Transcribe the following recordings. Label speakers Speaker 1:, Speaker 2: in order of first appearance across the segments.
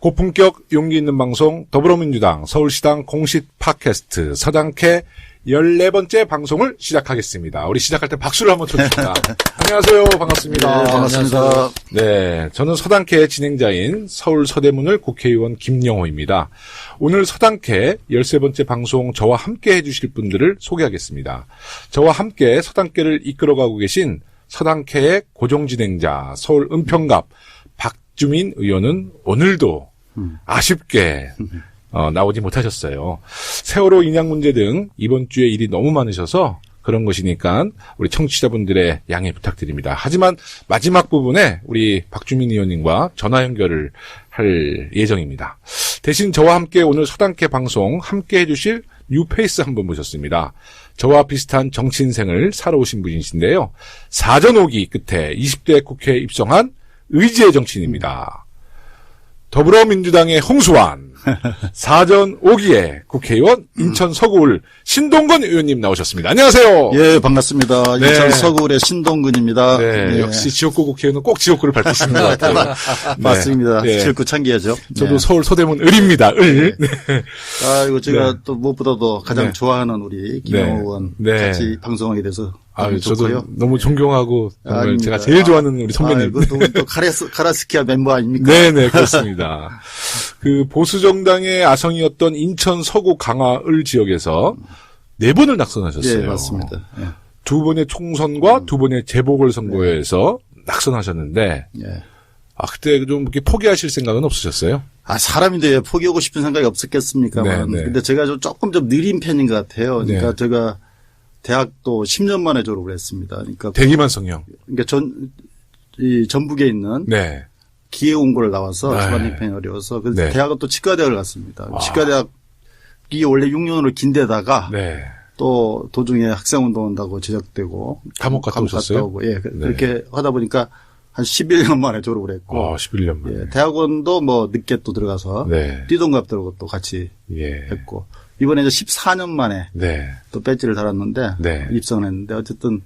Speaker 1: 고품격 용기 있는 방송 더불어민주당 서울시당 공식 팟캐스트 서당캐 14번째 방송을 시작하겠습니다. 우리 시작할 때 박수를 한번 쳐주십니다. 안녕하세요. 반갑습니다.
Speaker 2: 네, 반갑습니다.
Speaker 1: 네, 저는 서당캐 진행자인 서울 서대문을 국회의원 김영호입니다. 오늘 서당캐 13번째 방송 저와 함께 해주실 분들을 소개하겠습니다. 저와 함께 서당캐를 이끌어가고 계신 서당캐의 고정진행자 서울 은평갑 박주민 의원은 오늘도 아쉽게 나오지 못하셨어요. 세월호 인양 문제 등 이번 주에 일이 너무 많으셔서 그런 것이니까 우리 청취자분들의 양해 부탁드립니다. 하지만 마지막 부분에 우리 박주민 의원님과 전화 연결을 할 예정입니다. 대신 저와 함께 오늘 서당캐 방송 함께 해주실 뉴페이스 한 분 모셨습니다. 저와 비슷한 정치 인생을 살아오신 분이신데요. 사전 오기 끝에 20대 국회에 입성한 의지의 정치인입니다. 더불어민주당의 홍수환, 사전 5기의 국회의원 인천 서구울 신동근 의원님 나오셨습니다. 안녕하세요.
Speaker 2: 예, 반갑습니다.
Speaker 1: 네.
Speaker 2: 인천 서구울의 신동근입니다.
Speaker 1: 네,
Speaker 2: 예.
Speaker 1: 역시 지역구 국회의원은 꼭 지역구를 밟히시는 것 같아요.
Speaker 2: 맞습니다.
Speaker 1: 네.
Speaker 2: 지역구 참기하죠.
Speaker 1: 저도
Speaker 2: 네.
Speaker 1: 서울 서대문 을입니다. 을. 네.
Speaker 2: 아이고, 제가
Speaker 1: 네.
Speaker 2: 또 무엇보다도 가장
Speaker 1: 네.
Speaker 2: 좋아하는 우리 김영호
Speaker 1: 네.
Speaker 2: 의원
Speaker 1: 네.
Speaker 2: 같이 방송하게 돼서 너무
Speaker 1: 저도
Speaker 2: 좋고요.
Speaker 1: 너무 존경하고 정말
Speaker 2: 아닙니다.
Speaker 1: 제가 제일 좋아하는 우리 선배님.
Speaker 2: 또 카라스키아 멤버 아닙니까?
Speaker 1: 네네, 그렇습니다. 그 보수정당의 아성이었던 인천 서구 강화을 지역에서 4번을 낙선하셨어요.
Speaker 2: 예, 맞습니다. 예.
Speaker 1: 2번의 총선과 2번의 재보궐선거에서 낙선하셨는데,
Speaker 2: 예.
Speaker 1: 그때 좀 이렇게 포기하실 생각은 없으셨어요?
Speaker 2: 사람인데 왜 포기하고 싶은 생각이 없었겠습니까만.
Speaker 1: 네, 네.
Speaker 2: 근데 제가 조금 좀 느린 편인 것 같아요. 그러니까
Speaker 1: 네.
Speaker 2: 제가 대학도 10년 만에 졸업을 했습니다. 그러니까
Speaker 1: 대기만 성형.
Speaker 2: 이 전북에 있는
Speaker 1: 네.
Speaker 2: 기계공고를 나와서
Speaker 1: 네.
Speaker 2: 집안 형편이 어려워서 그래서
Speaker 1: 네.
Speaker 2: 대학은 또 치과대학을 갔습니다. 치과대학이 원래 6년으로 긴데다가
Speaker 1: 네.
Speaker 2: 또 도중에 학생운동 한다고 제적되고
Speaker 1: 감옥 갔다 오셨어요?
Speaker 2: 오고 예 그렇게 하다 보니까 한 11년 만에 졸업을 했고
Speaker 1: 11년 만에.
Speaker 2: 예, 대학원도 뭐 늦게 또 들어가서
Speaker 1: 네.
Speaker 2: 뛰동갑들하고 또 같이
Speaker 1: 예.
Speaker 2: 했고 이번에 이제 14년 만에
Speaker 1: 네.
Speaker 2: 또 배지를 달았는데
Speaker 1: 네.
Speaker 2: 입성을 했는데 어쨌든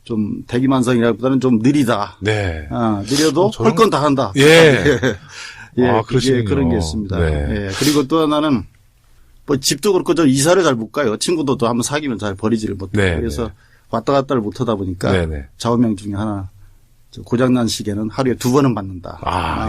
Speaker 2: 좀 대기만성이라기보다는 좀 느리다.
Speaker 1: 네.
Speaker 2: 느려도 할 건 다 한다.
Speaker 1: 예.
Speaker 2: 예,
Speaker 1: 그러시군요.
Speaker 2: 그런 게 있습니다.
Speaker 1: 네.
Speaker 2: 예. 그리고 또 하나는 뭐 집도 그렇고 저 이사를 잘 못 가요. 친구도 또 한번 사귀면 잘 버리지를 못해요.
Speaker 1: 네,
Speaker 2: 그래서
Speaker 1: 네.
Speaker 2: 왔다 갔다를 못 하다 보니까
Speaker 1: 네, 네.
Speaker 2: 좌우명 중에 하나 저 고장난 시계는 하루에 2번은 받는다.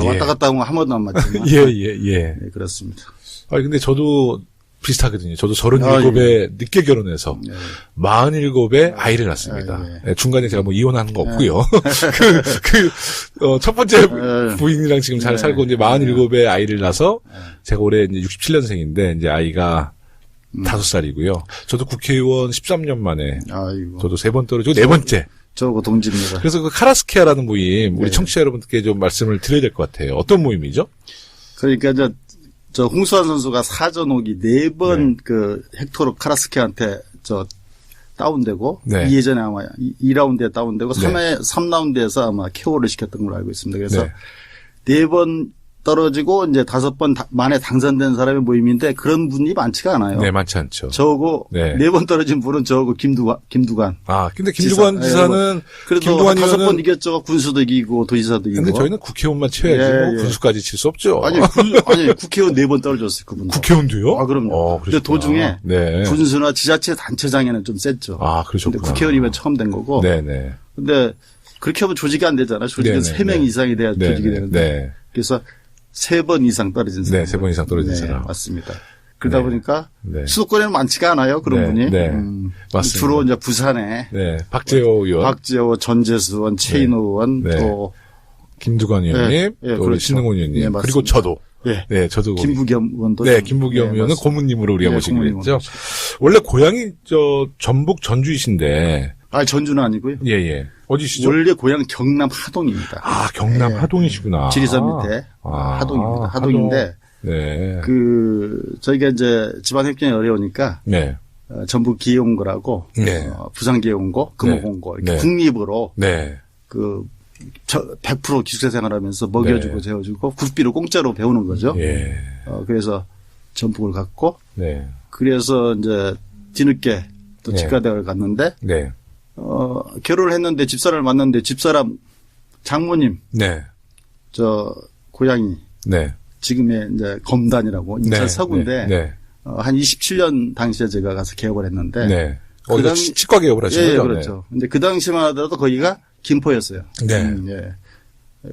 Speaker 1: 예.
Speaker 2: 왔다 갔다 하면 한 번도 안 맞지만.
Speaker 1: 예.
Speaker 2: 네, 그렇습니다.
Speaker 1: 근데 저도 비슷하거든요. 저도 37에 늦게 결혼해서
Speaker 2: 예.
Speaker 1: 47에 아이를 낳습니다.
Speaker 2: 예.
Speaker 1: 예, 중간에 제가 뭐 이혼하는 거 없고요. 첫 번째 부인이랑 지금 잘 살고 이제 47에 아이를 낳아서 제가 올해 이제 67년생인데 이제 아이가 5살이고요. 저도 국회의원 13년 만에
Speaker 2: 아이고.
Speaker 1: 저도 3번 떨어지고 4번째.
Speaker 2: 저거 동지입니다.
Speaker 1: 그래서 그 카라스케아라는 모임 우리
Speaker 2: 네.
Speaker 1: 청취자 여러분께 좀 말씀을 드려야 될 것 같아요. 어떤 모임이죠?
Speaker 2: 그러니까 저 홍수환 선수가 사전 오기 4번 그 헥토르 카라스케한테 다운되고
Speaker 1: 네.
Speaker 2: 예전에 아마 2라운드에 다운되고
Speaker 1: 네.
Speaker 2: 3라운드에서 아마 KO를 시켰던 걸로 알고 있습니다. 그래서
Speaker 1: 네.
Speaker 2: 4번 떨어지고 이제 5번 만에 당선된 사람의 모임인데 그런 분이 많지가 않아요.
Speaker 1: 네, 많지 않죠.
Speaker 2: 저거
Speaker 1: 네.
Speaker 2: 4번 떨어진 분은 저거 김두관.
Speaker 1: 근데 김두관 지사는
Speaker 2: 그래도
Speaker 1: 김두관
Speaker 2: 5번
Speaker 1: 의원은
Speaker 2: 이겼죠. 군수도 이기고 도지사도 이기고.
Speaker 1: 근데 저희는 국회의원만 채워야지 뭐 군수까지 칠 수 없죠.
Speaker 2: 아니 국회의원 4번 떨어졌어요. 그분.
Speaker 1: 국회의원도요?
Speaker 2: 그럼요. 근데
Speaker 1: 그러시구나.
Speaker 2: 도중에
Speaker 1: 네.
Speaker 2: 군수나 지자체 단체장에는 좀 셌죠.
Speaker 1: 그러셨구나.
Speaker 2: 근데 국회의원이면 처음 된 거고.
Speaker 1: 네네.
Speaker 2: 근데 그렇게 하면 조직이 안 되잖아. 조직은
Speaker 1: 네네.
Speaker 2: 3명 이상이 돼야
Speaker 1: 네네.
Speaker 2: 조직이 되는데.
Speaker 1: 네.
Speaker 2: 그래서 3번 이상 떨어진 사람.
Speaker 1: 네, 3번 이상 떨어진 사람.
Speaker 2: 맞습니다. 그러다
Speaker 1: 네.
Speaker 2: 보니까
Speaker 1: 네.
Speaker 2: 수도권에는 많지가 않아요. 그런
Speaker 1: 네.
Speaker 2: 분이.
Speaker 1: 네. 맞습니다.
Speaker 2: 주로 이제 부산에
Speaker 1: 네. 박재호 의원.
Speaker 2: 박재호, 전재수 의원, 최인호 의원,
Speaker 1: 네.
Speaker 2: 또
Speaker 1: 김두관 의원님,
Speaker 2: 예,
Speaker 1: 또
Speaker 2: 그렇죠.
Speaker 1: 신흥원 의원님,
Speaker 2: 네, 맞습니다.
Speaker 1: 그리고 저도.
Speaker 2: 예.
Speaker 1: 네, 저도.
Speaker 2: 김부겸 의원도.
Speaker 1: 네,
Speaker 2: 좀-
Speaker 1: 김부겸 의원은
Speaker 2: 맞습니다.
Speaker 1: 고문님으로 우리가
Speaker 2: 네,
Speaker 1: 모시기로
Speaker 2: 고문님
Speaker 1: 했죠.
Speaker 2: 모시죠.
Speaker 1: 원래 고향이 전북 전주이신데.
Speaker 2: 전주는 아니고요.
Speaker 1: 예. 어디시죠?
Speaker 2: 원래 고향 경남 하동입니다.
Speaker 1: 경남
Speaker 2: 네.
Speaker 1: 하동이시구나.
Speaker 2: 지리산 밑에 하동입니다. 하동인데
Speaker 1: 네.
Speaker 2: 저희가 이제 집안 형편이 어려우니까
Speaker 1: 네.
Speaker 2: 전북 기회온고라고
Speaker 1: 네.
Speaker 2: 부산 기회온고, 금호온고 이렇게
Speaker 1: 네.
Speaker 2: 국립으로
Speaker 1: 네.
Speaker 2: 100% 기숙사 생활하면서 먹여주고
Speaker 1: 네.
Speaker 2: 재워주고 국비를 공짜로 배우는 거죠.
Speaker 1: 예.
Speaker 2: 그래서 전북을 갔고
Speaker 1: 네.
Speaker 2: 그래서 이제 뒤늦게 또
Speaker 1: 네.
Speaker 2: 치과대학을 갔는데
Speaker 1: 네.
Speaker 2: 결혼을 했는데 집사람을 만났는데 집사람 장모님
Speaker 1: 네.
Speaker 2: 고향이
Speaker 1: 네.
Speaker 2: 지금의 이제 검단이라고 인천
Speaker 1: 네,
Speaker 2: 서구인데
Speaker 1: 네.
Speaker 2: 한 27년 당시에 제가 가서 개업을 했는데
Speaker 1: 네.
Speaker 2: 그 당-
Speaker 1: 치과 개업을 하신
Speaker 2: 예,
Speaker 1: 거죠?
Speaker 2: 그렇죠. 근데 그 당시만 하더라도 거기가 김포였어요.
Speaker 1: 네.
Speaker 2: 예.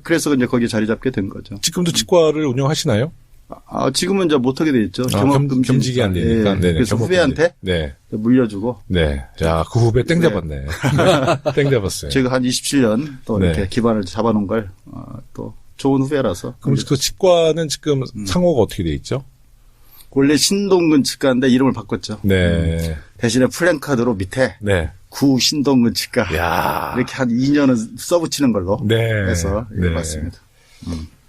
Speaker 2: 그래서 이제 거기 자리 잡게 된 거죠.
Speaker 1: 지금도 치과를 운영하시나요?
Speaker 2: 지금은 이제 못하게 돼 있죠.
Speaker 1: 겸직이 안 되니까.
Speaker 2: 예.
Speaker 1: 네네,
Speaker 2: 그래서
Speaker 1: 겸업
Speaker 2: 후배한테
Speaker 1: 네.
Speaker 2: 물려주고
Speaker 1: 네. 자, 그 후배 땡 잡았네. 땡 잡았어요.
Speaker 2: 제가 한 27년 또
Speaker 1: 네.
Speaker 2: 이렇게 기반을 잡아놓은 걸 또 좋은 후배라서.
Speaker 1: 그럼 그 치과는 지금 상호가 어떻게 돼 있죠?
Speaker 2: 원래 신동근 치과인데 이름을 바꿨죠.
Speaker 1: 네.
Speaker 2: 대신에 플랜카드로 밑에
Speaker 1: 네.
Speaker 2: 구 신동근 치과
Speaker 1: 야.
Speaker 2: 이렇게 한 2년은 써붙이는 걸로
Speaker 1: 네.
Speaker 2: 해서
Speaker 1: 네.
Speaker 2: 맞습니다.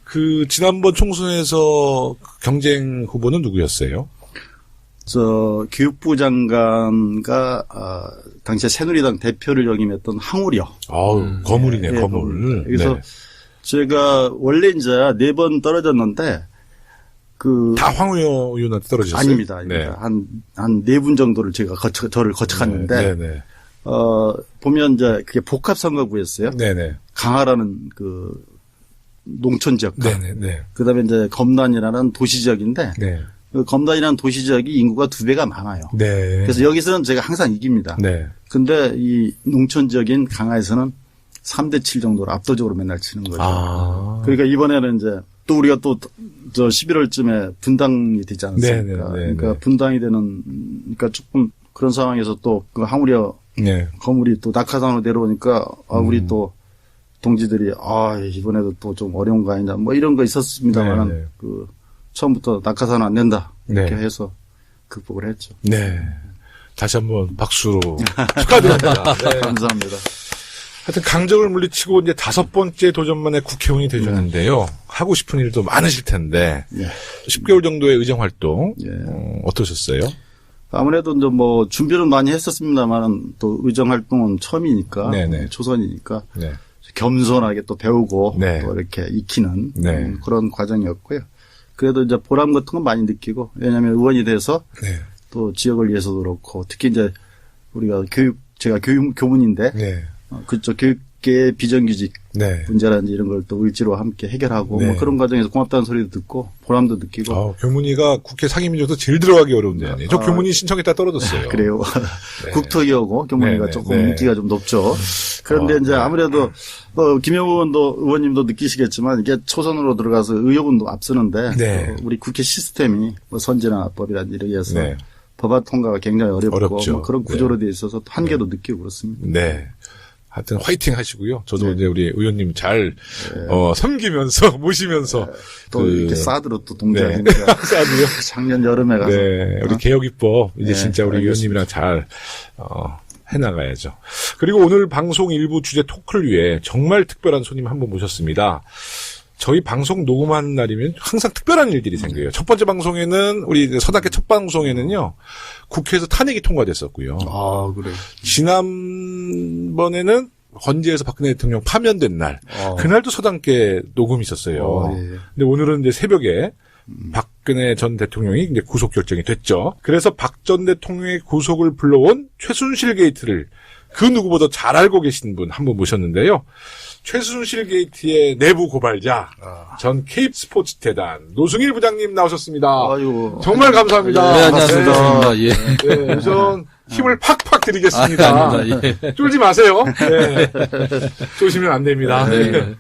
Speaker 1: 그 지난번 총선에서 경쟁 후보는 누구였어요?
Speaker 2: 저 교육부 장관과 당시에 새누리당 대표를 역임했던 항우려.
Speaker 1: 아우, 거물이네,
Speaker 2: 예,
Speaker 1: 거물.
Speaker 2: 그래서
Speaker 1: 네.
Speaker 2: 제가 원래 이제 4번 떨어졌는데
Speaker 1: 다 황우여 의원한테 떨어졌어요?
Speaker 2: 아닙니다.
Speaker 1: 네.
Speaker 2: 한 4분 정도를 제가 저를 거쳐갔는데
Speaker 1: 네.
Speaker 2: 보면 이제 그게 복합 선거구였어요.
Speaker 1: 네네.
Speaker 2: 강화라는 그 농촌 지역과
Speaker 1: 네네.
Speaker 2: 그다음에 이제 검단이라는 도시 지역인데
Speaker 1: 네.
Speaker 2: 그 검단이라는 도시 지역이 인구가 2배가 많아요.
Speaker 1: 네.
Speaker 2: 그래서 여기서는 제가 항상 이깁니다.
Speaker 1: 네.
Speaker 2: 근데 이 농촌 지역인 강화에서는 3대7 정도로 압도적으로 맨날 치는 거죠. 그러니까 이번에는 이제 또 우리가 또 저 11월쯤에 분당이 되지 않았습니까?
Speaker 1: 네네네.
Speaker 2: 그러니까 분당이 되는 그러니까 조금 그런 상황에서 또 그 항우려
Speaker 1: 네.
Speaker 2: 거물이 또 낙하산으로 내려오니까 우리 또 동지들이 이번에도 또 좀 어려운 거 아니냐 뭐 이런 거 있었습니다만
Speaker 1: 네네.
Speaker 2: 그 처음부터 낙하산은 안 된다 이렇게
Speaker 1: 네.
Speaker 2: 해서 극복을 했죠.
Speaker 1: 네. 다시 한번 박수로 축하드립니다. 네.
Speaker 2: 감사합니다.
Speaker 1: 하여튼 강적을 물리치고 이제 5번째 도전만에 국회의원이 되셨는데요. 하고 싶은 일도 많으실 텐데
Speaker 2: 예.
Speaker 1: 10개월 정도의 의정 활동
Speaker 2: 예.
Speaker 1: 어떠셨어요?
Speaker 2: 아무래도 이제 뭐 준비는 많이 했었습니다만 또 의정 활동은 처음이니까
Speaker 1: 네네.
Speaker 2: 초선이니까
Speaker 1: 네.
Speaker 2: 겸손하게 또 배우고
Speaker 1: 네.
Speaker 2: 또 이렇게 익히는
Speaker 1: 네.
Speaker 2: 그런 과정이었고요. 그래도 이제 보람 같은 건 많이 느끼고 왜냐하면 의원이 돼서
Speaker 1: 네.
Speaker 2: 또 지역을 위해서도 그렇고 특히 이제 우리가 제가 교문인데
Speaker 1: 네.
Speaker 2: 그쪽 교육계의 비정규직
Speaker 1: 네.
Speaker 2: 문제라든지 이런 걸 또 의지로 함께 해결하고
Speaker 1: 네.
Speaker 2: 뭐 그런 과정에서 고맙다는 소리도 듣고 보람도 느끼고
Speaker 1: 교문위가 국회 상임위 중에서 제일 들어가기 어려운 데아니에요. 저 교문위 신청했다 떨어졌어요.
Speaker 2: 그래요.
Speaker 1: 네.
Speaker 2: 국토기하고 교문위가
Speaker 1: 네,
Speaker 2: 조금
Speaker 1: 네.
Speaker 2: 인기가 좀 높죠. 그런데 이제 아무래도 김영우 의원님도 느끼시겠지만 이게 초선으로 들어가서 의욕은 앞서는데
Speaker 1: 네.
Speaker 2: 우리 국회 시스템이 뭐 선진화법이라든지 이렇게 해서
Speaker 1: 네.
Speaker 2: 법안 통과가 굉장히 어렵죠. 뭐 그런 구조로
Speaker 1: 네.
Speaker 2: 돼 있어서 한계도 느끼고 그렇습니다.
Speaker 1: 네. 하여튼 화이팅 하시고요. 저도 이제 우리 의원님 잘 섬기면서 모시면서
Speaker 2: 또 이렇게 사드로 또 동작하니까
Speaker 1: 사드요.
Speaker 2: 작년 여름에 가서
Speaker 1: 네, 우리 개혁입법 이제
Speaker 2: 네,
Speaker 1: 진짜 우리
Speaker 2: 알겠습니다.
Speaker 1: 의원님이랑 잘 해나가야죠. 그리고 오늘 방송 일부 주제 토크를 위해 정말 특별한 손님 한 분 모셨습니다. 저희 방송 녹음하는 날이면 항상 특별한 일들이 생겨요. 첫 번째 방송에는 우리 서당계 첫 방송에는요. 국회에서 탄핵이 통과됐었고요.
Speaker 2: 그래요.
Speaker 1: 지난번에는 헌재에서 박근혜 대통령 파면된 날. 그날도 서당계 녹음이 있었어요.
Speaker 2: 예.
Speaker 1: 근데 오늘은 이제 새벽에 박근혜 전 대통령이 이제 구속 결정이 됐죠. 그래서 박 전 대통령의 구속을 불러온 최순실 게이트를 그 누구보다 잘 알고 계신 분 한 분 모셨는데요. 최순실 게이트의 내부 고발자 전 K스포츠재단 노승일 부장님 나오셨습니다.
Speaker 2: 아이고.
Speaker 1: 정말 감사합니다.
Speaker 3: 네, 안녕하십니까. 예.
Speaker 1: 네, 우선 힘을 팍팍 드리겠습니다.
Speaker 3: 아닙니다. 예.
Speaker 1: 쫄지 마세요. 네. 쫄시면 안 됩니다.
Speaker 3: 네.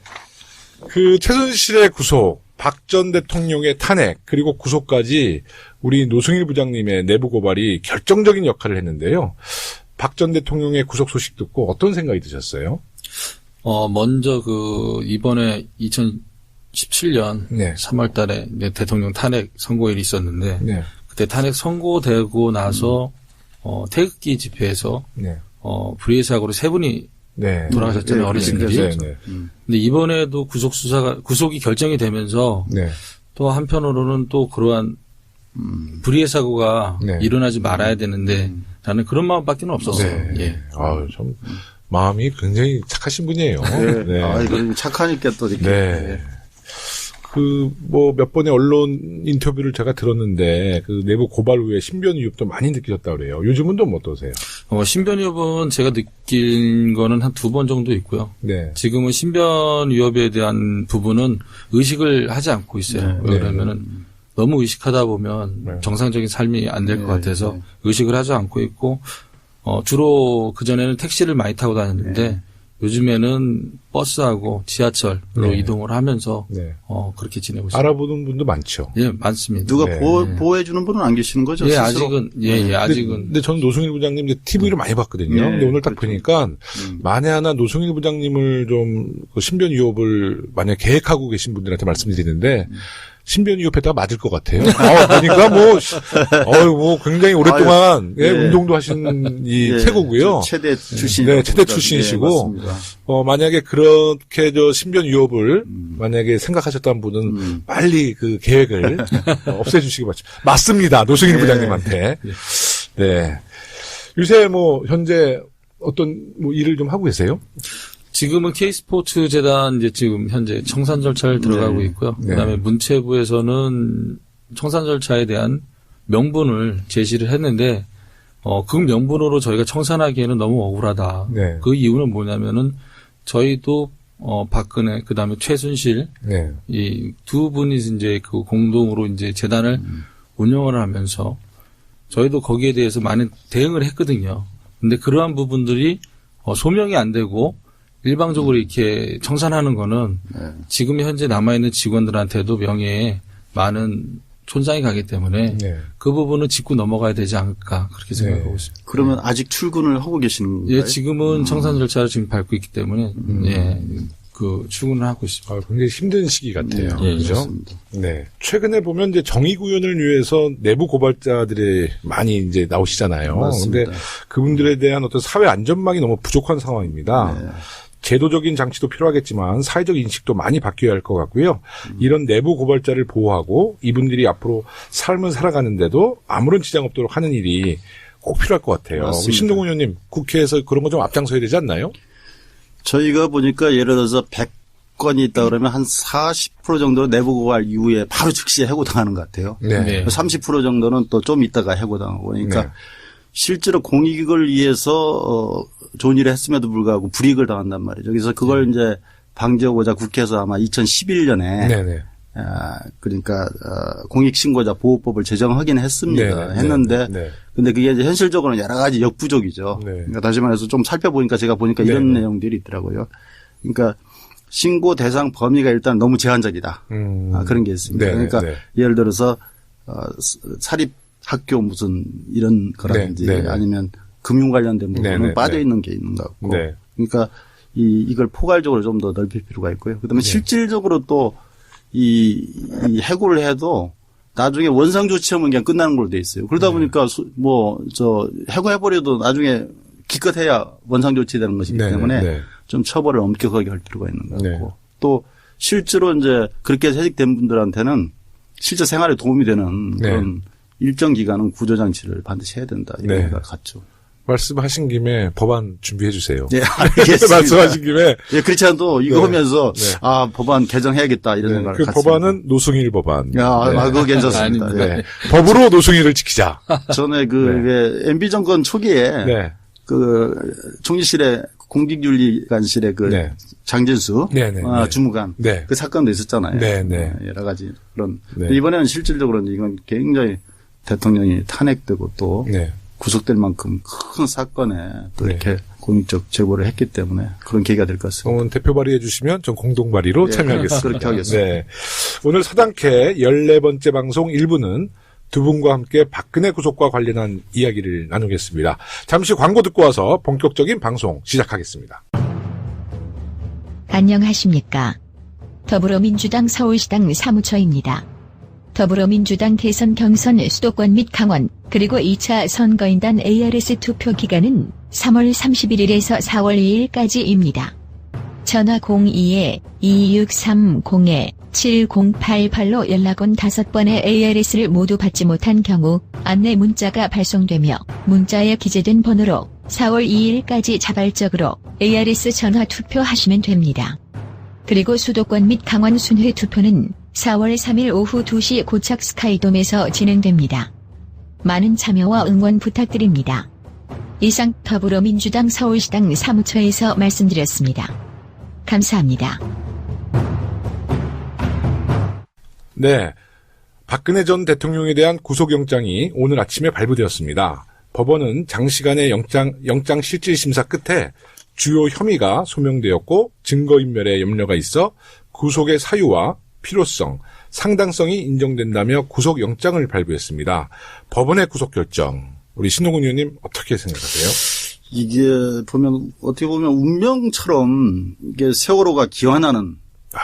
Speaker 1: 그 최순실의 구속, 박 전 대통령의 탄핵, 그리고 구속까지 우리 노승일 부장님의 내부 고발이 결정적인 역할을 했는데요. 박 전 대통령의 구속 소식 듣고 어떤 생각이 드셨어요?
Speaker 3: 먼저 이번에 2017년
Speaker 1: 네.
Speaker 3: 3월 달에 대통령 탄핵 선고일이 있었는데,
Speaker 1: 네.
Speaker 3: 그때 탄핵 선고되고 나서, 태극기 집회에서,
Speaker 1: 네.
Speaker 3: 불의의 사고로 3분이
Speaker 1: 네.
Speaker 3: 돌아가셨잖아요,
Speaker 2: 네,
Speaker 3: 어르신들이.
Speaker 1: 네. 네.
Speaker 3: 근데 이번에도 구속이 결정이 되면서,
Speaker 1: 네.
Speaker 3: 또 한편으로는 또 그러한, 불의의 사고가
Speaker 1: 네.
Speaker 3: 일어나지 말아야 되는데, 라는 그런 마음밖에 없었어요.
Speaker 1: 네.
Speaker 3: 예.
Speaker 1: 좀 마음이 굉장히 착하신 분이에요.
Speaker 2: 네. 그리고 착하니까 또 이렇게.
Speaker 1: 네. 몇 번의 언론 인터뷰를 제가 들었는데, 그 내부 고발 후에 신변 위협도 많이 느끼셨다고 그래요. 요즘은 좀 어떠세요?
Speaker 3: 신변 위협은 제가 느낀 거는 한 2번 정도 있고요.
Speaker 1: 네.
Speaker 3: 지금은 신변 위협에 대한 부분은 의식을 하지 않고 있어요.
Speaker 1: 네.
Speaker 3: 왜냐면은 너무 의식하다 보면
Speaker 1: 네.
Speaker 3: 정상적인 삶이 안 될 것
Speaker 2: 네.
Speaker 3: 같아서
Speaker 2: 네.
Speaker 3: 의식을 하지 않고 있고, 주로 그전에는 택시를 많이 타고 다녔는데, 요즘에는 버스하고 지하철로
Speaker 1: 네.
Speaker 3: 이동을 하면서
Speaker 1: 네.
Speaker 3: 그렇게 지내고 있습니다.
Speaker 1: 알아보는 분도 많죠.
Speaker 3: 예, 많습니다.
Speaker 2: 누가
Speaker 1: 네.
Speaker 2: 보호해주는 분은 안 계시는 거죠?
Speaker 3: 예,
Speaker 2: 스스로?
Speaker 3: 아직은 아직은
Speaker 1: 근데 저는 노승일 부장님 이제 TV를 많이 봤거든요.
Speaker 2: 네,
Speaker 1: 근데 오늘 딱
Speaker 2: 그렇죠.
Speaker 1: 보니까 만에 하나 노승일 부장님을 좀 그 신변 위협을 만약 계획하고 계신 분들한테 말씀드리는데 신변 위협에다가 맞을 것 같아요. 보니까 굉장히 오랫동안 예,
Speaker 2: 네.
Speaker 1: 운동도 하신 이
Speaker 2: 예,
Speaker 1: 최고고요.
Speaker 2: 최대 출신.
Speaker 1: 네, 최대 출신이시고, 만약에 그렇게 신변 위협을 만약에 생각하셨다는 분은 빨리 그 계획을 없애주시기 바랍니다. 맞습니다. 노승일
Speaker 2: 네.
Speaker 1: 부장님한테. 네. 요새 현재 어떤 일을 좀 하고 계세요?
Speaker 3: 지금은 K스포츠 재단 이제 지금 현재 청산 절차를 들어가고 있고요.
Speaker 1: 네.
Speaker 3: 그다음에 문체부에서는 청산 절차에 대한 명분을 제시를 했는데 그 명분으로 저희가 청산하기에는 너무 억울하다.
Speaker 1: 네.
Speaker 3: 그 이유는 뭐냐면은 저희도 박근혜 그다음에 최순실
Speaker 1: 네.
Speaker 3: 이 두 분이 이제 그 공동으로 이제 재단을 운영을 하면서 저희도 거기에 대해서 많은 대응을 했거든요. 근데 그러한 부분들이 소명이 안 되고 일방적으로 이렇게 청산하는 거는 지금 현재 남아있는 직원들한테도 명예에 많은 손상이 가기 때문에
Speaker 1: 네.
Speaker 3: 그 부분은 짚고 넘어가야 되지 않을까 그렇게 생각하고 있습니다.
Speaker 2: 그러면 아직 출근을 하고 계시는 건가요?
Speaker 3: 예, 지금은 청산 절차를 지금 밟고 있기 때문에 예, 그 출근을 하고 있습니다.
Speaker 1: 굉장히 힘든 시기 같아요.
Speaker 3: 예,
Speaker 1: 그죠?
Speaker 2: 그렇습니다.
Speaker 1: 네. 최근에 보면 이제 정의 구현을 위해서 내부 고발자들이 많이 이제 나오시잖아요.
Speaker 2: 맞습니다.
Speaker 1: 근데 그분들에 대한 어떤 사회 안전망이 너무 부족한 상황입니다.
Speaker 2: 네.
Speaker 1: 제도적인 장치도 필요하겠지만 사회적 인식도 많이 바뀌어야 할 것 같고요. 이런 내부 고발자를 보호하고 이분들이 앞으로 삶을 살아가는데도 아무런 지장 없도록 하는 일이 꼭 필요할 것 같아요.
Speaker 2: 맞습니다.
Speaker 1: 신동훈 의원님, 국회에서 그런 거 좀 앞장서야 되지 않나요?
Speaker 2: 저희가 보니까 예를 들어서 100건이 있다 그러면 한 40% 정도 내부 고발 이후에 바로 즉시 해고당하는 것 같아요.
Speaker 3: 네.
Speaker 2: 30% 정도는 또 좀 있다가 해고당하고 그러니까
Speaker 1: 네.
Speaker 2: 실제로 공익을 위해서 좋은 일을 했음에도 불구하고 불이익을 당한단 말이죠. 그래서 그걸 이제 방지하고자 국회에서 아마 2011년에
Speaker 1: 네네.
Speaker 2: 그러니까 공익신고자 보호법을 제정하긴 했습니다.
Speaker 1: 네,
Speaker 2: 했는데
Speaker 1: 네.
Speaker 2: 근데 그게 이제 현실적으로는 여러 가지 역부족이죠.
Speaker 1: 네.
Speaker 2: 그러니까 다시 말해서 좀 살펴보니까 제가 보니까
Speaker 1: 네,
Speaker 2: 이런
Speaker 1: 네.
Speaker 2: 내용들이 있더라고요. 그러니까 신고 대상 범위가 일단 너무 제한적이다. 그런 게 있습니다.
Speaker 1: 네,
Speaker 2: 그러니까
Speaker 1: 네.
Speaker 2: 예를 들어서 사립 학교 무슨 이런 거라든지
Speaker 1: 네, 네, 네.
Speaker 2: 아니면 금융 관련된 부분은
Speaker 1: 네, 네,
Speaker 2: 빠져
Speaker 1: 네.
Speaker 2: 있는 게 있는 것 같고.
Speaker 1: 네.
Speaker 2: 그러니까 이걸 포괄적으로 좀 더 넓힐 필요가 있고요. 그다음에
Speaker 1: 네.
Speaker 2: 실질적으로 또 이 해고를 해도 나중에 원상 조치하면 그냥 끝나는 걸로 돼 있어요. 그러다 보니까 해고해버려도 나중에 기껏해야 원상 조치되는 것이기
Speaker 1: 네,
Speaker 2: 때문에
Speaker 1: 네.
Speaker 2: 좀 처벌을 엄격하게 할 필요가 있는 것 같고
Speaker 1: 네.
Speaker 2: 또 실제로 이제 그렇게 해직된 분들한테는 실제 생활에 도움이 되는
Speaker 1: 네.
Speaker 2: 그런 일정 기간은 구조장치를 반드시 해야 된다 이런
Speaker 1: 네.
Speaker 2: 생각 같죠.
Speaker 1: 말씀하신 김에 법안 준비해 주세요.
Speaker 2: 네, 알겠습니다.
Speaker 1: 말씀하신 김에
Speaker 2: 예, 그렇지 않아도 이거
Speaker 1: 네.
Speaker 2: 하면서
Speaker 1: 네.
Speaker 2: 법안 개정해야겠다 이런 생각을
Speaker 1: 그
Speaker 2: 갖습니다.
Speaker 1: 법안은 노승일 법안.
Speaker 2: 그거 괜찮습니다.
Speaker 3: 아닙니다.
Speaker 2: 예.
Speaker 1: 네. 법으로 노승일을 지키자.
Speaker 2: 전에
Speaker 1: 네.
Speaker 2: MB 정권 초기에
Speaker 1: 네.
Speaker 2: 총리실에 공직윤리관실에
Speaker 1: 네.
Speaker 2: 장진수
Speaker 1: 네, 네, 네.
Speaker 2: 주무관
Speaker 1: 네.
Speaker 2: 그 사건도 있었잖아요.
Speaker 1: 네, 네.
Speaker 2: 여러 가지 그런.
Speaker 1: 네.
Speaker 2: 이번에는 실질적으로 이건 굉장히 대통령이 탄핵되고 또
Speaker 1: 네.
Speaker 2: 구속될 만큼 큰 사건에 또
Speaker 1: 네.
Speaker 2: 이렇게 공익적 제보를 했기 때문에 그런 계기가 될 것 같습니다.
Speaker 1: 그러면 대표 발의해 주시면 전 공동 발의로
Speaker 2: 네,
Speaker 1: 참여하겠습니다.
Speaker 2: 그렇게 하겠습니다.
Speaker 1: 네. 오늘 서당캐 14번째 방송 1부는 두 분과 함께 박근혜 구속과 관련한 이야기를 나누겠습니다. 잠시 광고 듣고 와서 본격적인 방송 시작하겠습니다.
Speaker 4: 안녕하십니까. 더불어민주당 서울시당 사무처입니다. 더불어민주당 대선 경선 수도권 및 강원 그리고 2차 선거인단 ARS 투표 기간은 3월 31일에서 4월 2일까지입니다. 전화 02-2630-7088로 연락 온 5번의 ARS를 모두 받지 못한 경우 안내 문자가 발송되며 문자에 기재된 번호로 4월 2일까지 자발적으로 ARS 전화 투표하시면 됩니다. 그리고 수도권 및 강원 순회 투표는 4월 3일 오후 2시 고착 스카이돔에서 진행됩니다. 많은 참여와 응원 부탁드립니다. 이상 더불어민주당 서울시당 사무처에서 말씀드렸습니다. 감사합니다.
Speaker 1: 네. 박근혜 전 대통령에 대한 구속영장이 오늘 아침에 발부되었습니다. 법원은 장시간의 영장 실질 심사 끝에 주요 혐의가 소명되었고 증거인멸에 염려가 있어 구속의 사유와 필요성, 상당성이 인정된다며 구속영장을 발부했습니다. 법원의 구속결정, 우리 신동훈 의원님 어떻게 생각하세요?
Speaker 2: 이게 어떻게 보면 운명처럼 이게 세월호가 기환하는.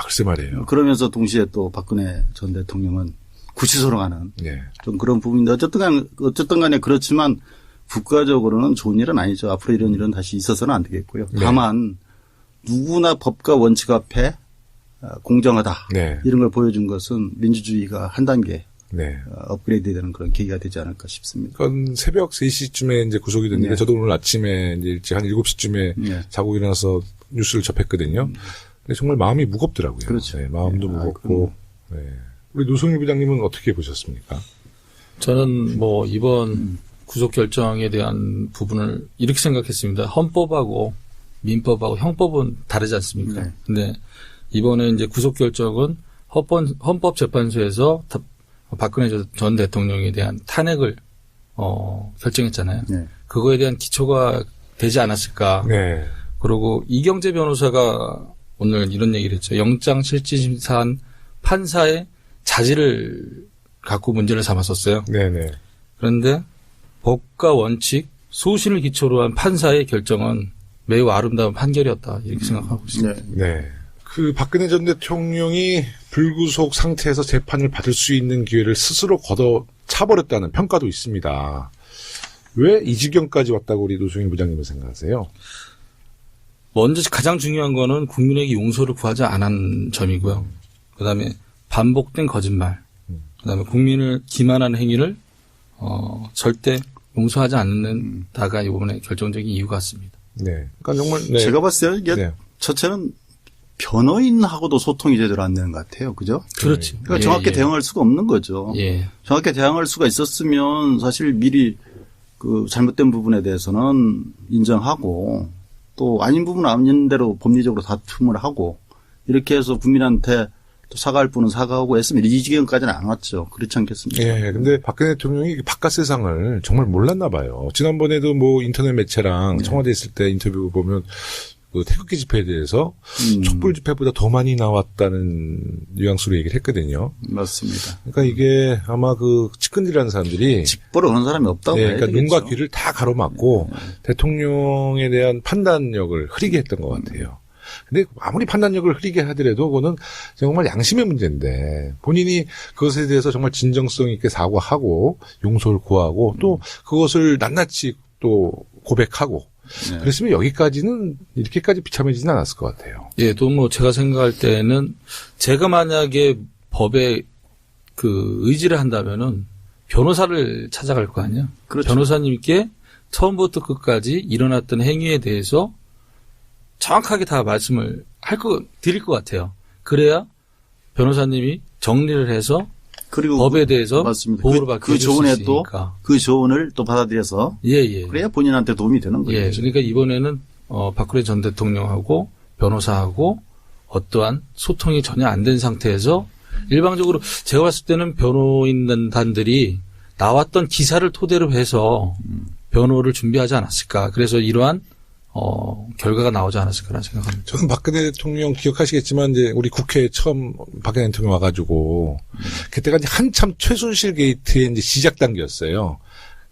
Speaker 1: 글쎄 말이에요.
Speaker 2: 그러면서 동시에 또 박근혜 전 대통령은 구치소로 가는.
Speaker 1: 네.
Speaker 2: 좀 그런 부분인데 어쨌든 간에 그렇지만 국가적으로는 좋은 일은 아니죠. 앞으로 이런 일은 다시 있어서는 안 되겠고요.
Speaker 1: 네.
Speaker 2: 다만 누구나 법과 원칙 앞에 공정하다.
Speaker 1: 네.
Speaker 2: 이런 걸 보여준 것은 민주주의가 한 단계
Speaker 1: 네.
Speaker 2: 업그레이드 되는 그런 계기가 되지 않을까 싶습니다.
Speaker 1: 그건 새벽 3시쯤에 이제 구속이 됐는데
Speaker 2: 네.
Speaker 1: 저도 오늘 아침에 이제 일찍 한 7시쯤에
Speaker 2: 네.
Speaker 1: 자고 일어나서 뉴스를 접했거든요. 근데 정말 마음이 무겁더라고요.
Speaker 2: 그렇죠.
Speaker 1: 네, 마음도
Speaker 2: 네.
Speaker 1: 무겁고. 네. 우리 노승일 부장님은 어떻게 보셨습니까?
Speaker 3: 저는 이번 구속 결정에 대한 부분을 이렇게 생각했습니다. 헌법하고 민법하고 형법은 다르지 않습니까?
Speaker 2: 네.
Speaker 3: 근데 이번에 이제 구속 결정은 헌법재판소에서 박근혜 전 대통령에 대한 탄핵을 결정했잖아요.
Speaker 2: 네.
Speaker 3: 그거에 대한 기초가 되지 않았을까.
Speaker 1: 네.
Speaker 3: 그리고 이경재 변호사가 오늘 이런 얘기를 했죠. 영장 실질심사한 판사의 자질을 갖고 문제를 삼았었어요.
Speaker 1: 네네.
Speaker 3: 그런데 법과 원칙, 소신을 기초로 한 판사의 결정은 매우 아름다운 판결이었다. 이렇게 생각하고 있습니다.
Speaker 2: 네.
Speaker 1: 네. 그 박근혜 전 대통령이 불구속 상태에서 재판을 받을 수 있는 기회를 스스로 걷어차버렸다는 평가도 있습니다. 왜 이 지경까지 왔다고 우리 노승일 부장님은 생각하세요?
Speaker 3: 먼저 가장 중요한 거는 국민에게 용서를 구하지 않은 점이고요. 그다음에 반복된 거짓말, 그다음에 국민을 기만하는 행위를 절대 용서하지 않는다가 이번에 결정적인 이유 같습니다.
Speaker 1: 네. 그러니까 정말 네.
Speaker 2: 제가 봤을 때 이게
Speaker 1: 네.
Speaker 2: 첫째는 변호인하고도 소통이 제대로 안 되는 것 같아요. 그죠?
Speaker 3: 그렇죠.
Speaker 2: 그러니까 정확히 대응할 수가 없는 거죠.
Speaker 3: 예.
Speaker 2: 정확히 대응할 수가 있었으면 사실 미리 그 잘못된 부분에 대해서는 인정하고 또 아닌 부분은 아닌 대로 법리적으로 다툼을 하고 이렇게 해서 국민한테 또 사과할 분은 사과하고 했으면 이 지경까지는 안 왔죠. 그렇지 않겠습니까?
Speaker 1: 예, 근데 박근혜 대통령이 바깥 세상을 정말 몰랐나 봐요. 지난번에도 인터넷 매체랑 청와대 있을 때 인터뷰 보면 그 태극기 집회에 대해서 촛불 집회보다 더 많이 나왔다는 뉘앙스로 얘기를 했거든요.
Speaker 2: 맞습니다.
Speaker 1: 그러니까 이게 아마 그 측근들이라는 사람들이
Speaker 2: 직보를 하는 사람이 없다고 해야
Speaker 1: 그러니까
Speaker 2: 되겠죠.
Speaker 1: 눈과 귀를 다 가로막고 대통령에 대한 판단력을 흐리게 했던 것 같아요. 근데 아무리 판단력을 흐리게 하더라도 그거는 정말 양심의 문제인데 본인이 그것에 대해서 정말 진정성 있게 사과하고 용서를 구하고 또 그것을 낱낱이 또 고백하고
Speaker 2: 네.
Speaker 1: 그랬으면 여기까지는 이렇게까지 비참해지진 않았을 것 같아요.
Speaker 3: 예, 또 제가 생각할 때는 제가 만약에 법에 그 의지를 한다면은 변호사를 찾아갈 거 아니야.
Speaker 2: 그렇죠.
Speaker 3: 변호사님께 처음부터 끝까지 일어났던 행위에 대해서 정확하게 다 말씀을 드릴 것 같아요. 그래야 변호사님이 정리를 해서
Speaker 2: 그리고
Speaker 3: 법에 대해서
Speaker 2: 맞습니다.
Speaker 3: 보호를 받게 해줄 수
Speaker 2: 조언에 또
Speaker 3: 있으니까.
Speaker 2: 그 조언을 또 받아들여서
Speaker 3: 예.
Speaker 2: 그래야 본인한테 도움이 되는 거예요.
Speaker 3: 예, 그러니까 이번에는 박근혜 전 대통령하고 변호사하고 어떠한 소통이 전혀 안 된 상태에서 일방적으로 제가 봤을 때는 변호인단들이 나왔던 기사를 토대로 해서 변호를 준비하지 않았을까. 그래서 이러한 결과가 나오지 않았을까라는 생각합니다.
Speaker 1: 저는 박근혜 대통령 기억하시겠지만 이제 우리 국회에 처음 박근혜 대통령 와가지고 그때가 이제 한참 최순실 게이트의 이제 시작 단계였어요.